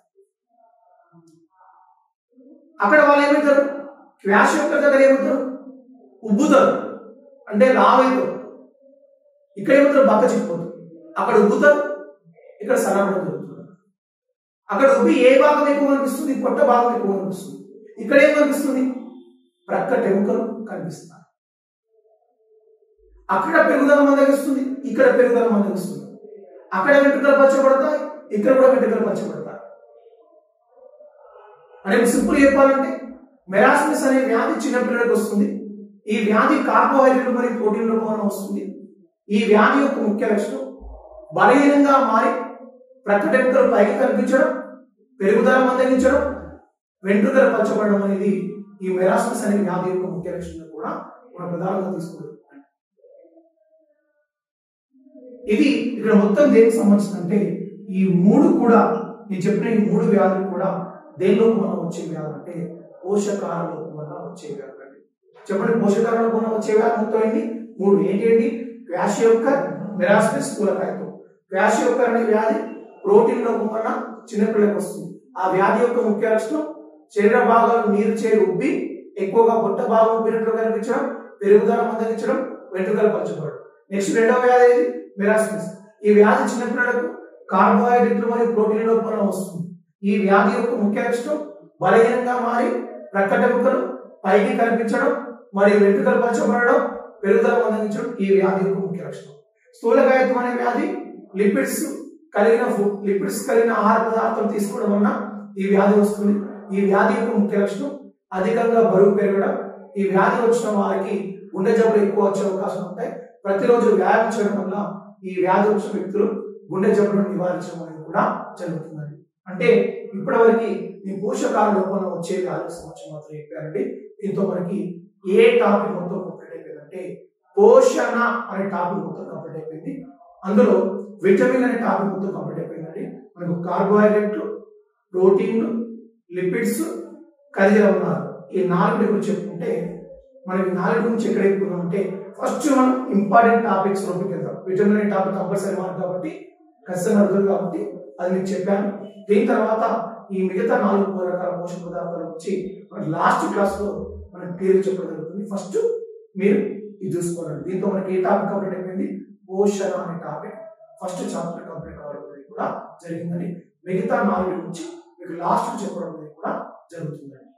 అక్కడ వాళ్ళు ఏమవుతారు? క్వాషియోకర్ దగ్గర ఏమవుతారు? ఉబ్బుతారు, అంటే లావైతారు. ఇక్కడ ఏమవుతారు? బక్క చిక్కిపోతారు. అక్కడ ఉబ్బుతారు, ఇక్కడ సన్నబడడం జరుగుతుంది. అక్కడ ఉబ్బి ఏ భాగం ఎక్కువ కనిపిస్తుంది? పొట్ట భాగం ఎక్కువ కనిపిస్తుంది. ఇక్కడ ఏం కనిపిస్తుంది? ప్రక్క టెంకలు కనిపిస్తాయి. అక్కడ పెరుగుదల మందగిస్తుంది, ఇక్కడ పెరుగుదల మందగిస్తుంది. అక్కడ వెంట్రుకలు పలచబడతాయి, ఇక్కడ కూడా వెంట్రుకలు పలచబడతాయి. అంటే సింపుల్ చెప్పాలంటే మెరాస్మస్ అనే వ్యాధి చిన్నపిల్లలకు వస్తుంది. ఈ వ్యాధి కార్బోహైడ్రేట్ మరియు ప్రోటీన్ రూపంలో వస్తుంది. ఈ వ్యాధి యొక్క ముఖ్య లక్షణం బలహీనంగా మారి ప్రక్క టెంకలు పైకి కనిపించడం, పెరుగుదల మందగించడం, వెంట్రుకలు పలచబడడం అనేది ఈ మెరాస్మస్ అనే వ్యాధి యొక్క ముఖ్య లక్షణం కూడా మనం ప్రధానంగా తీసుకుంటాం. ఇది ఇక్కడ మొత్తం దేనికి సంబంధించిందంటే ఈ మూడు కూడా నేను చెప్పిన ఈ మూడు వ్యాధులు కూడా దేనిలో మనం వచ్చే వ్యాధులు అంటే పోషకాహార లోపం వల్ల వచ్చే వ్యాధులు అండి. చెప్పండి, పోషకాహార లోపం వల్ల వచ్చే వ్యాధి మొత్తం ఏంటి? మూడు. ఏంటి? క్వాషియోకర్, మెరాస్మస్, స్థూలకాయత్వం. క్వాషియోకర్ అనే వ్యాధి ప్రోటీన్ లోపం వల్ల చిన్నపిల్లలకు వస్తుంది. ఆ వ్యాధి యొక్క ముఖ్య లక్షణం శరీర భాగాలు నీరు చేరి ఉబ్బి ఎక్కువగా పొట్ట భాగం ఉబ్బినట్లు కనిపించడం, పెరుగుదల మందగించడం, వెంట్రుకలు పలచబడడం. నెక్స్ట్ రెండవ వ్యాధి ఏది? మెరాస్మస్. ఈ వ్యాధి చిన్నపిల్లలకు కార్బోహైడ్రేట్లు మరియు ప్రోటీన్ లోపంలో వస్తుంది. ఈ వ్యాధి యొక్క ముఖ్య లక్షణం బలహీనంగా మారి ప్రక్క టెంకలు పైకి కనిపించడం మరియు వెంట్రుకలు పలచబడడం, పెరుగుదల మందగించడం ఈ వ్యాధి యొక్క ముఖ్య లక్షణం. స్థూలకాయత్వం అనే వ్యాధి లిపిడ్స్ కలిగిన ఆహార పదార్థాలు తీసుకోవడం వలన ఈ వ్యాధి వస్తుంది. ఈ వ్యాధి యొక్క ముఖ్య లక్షణం అధికంగా బరువు పెరగడం. ఈ వ్యాధి వచ్చిన వారికి గుండె జబ్బులు ఎక్కువ వచ్చే అవకాశం ఉంటాయి. ప్రతిరోజు వ్యాయామం చేయడం వల్ల ఈ వ్యాధి వచ్చిన వ్యక్తులు గుండె జబ్బులను నివారించడం అనేది కూడా జరుగుతుందండి. అంటే ఇప్పటివరకు మీ పోషకాల లోపల వచ్చే వ్యాధులకు సంబంధించి మాత్రం చెప్పారండి. దీంతో మనకి ఏ టాపిక్ మొత్తం కంప్లీట్ అయిపోయిందంటే పోషణ అనే టాపిక్ మొత్తం కంప్లీట్ అయిపోయింది. అందులో విటమిన్ అనే టాపిక్ మొత్తం కంప్లీట్ అయిపోయిందండి. మనకు కార్బోహైడ్రేట్లు, ప్రోటీన్లు, లిపిడ్స్, ఖనిజ లవణాలు ఈ 4 గురించి చెప్పుకుంటే మనకి 4 గురించి ఎక్కడ ఎక్కున్నామంటే ఫస్ట్ మనం ఇంపార్టెంట్ టాపిక్స్ లోకి వెళ్దాం. విటమిన్ అనే టాపిక్ కంపల్సరీ మార్క్ కాబట్టి ఖచ్చితంగా అడుగుతారు కాబట్టి అది మీకు చెప్పాను. దీని తర్వాత ఈ మిగతా 4 రకాల పోషక పదార్థాల గురించి మన లాస్ట్ క్లాస్ లో మనం క్లియర్ చెప్పడం జరుగుతుంది. ఫస్ట్ మీరు ఇది చూసుకోవాలండి. దీంతో మనకి ఏ టాపిక్ కంప్లీట్ అయిపోయింది? పోషణ అనే టాపిక్ ఫస్ట్ చాప్టర్ కంప్లీట్ కావడం కూడా జరిగిందని మిగతా 4 గురించి మీకు లాస్ట్ చెప్పడం అనేది కూడా జరుగుతుందండి.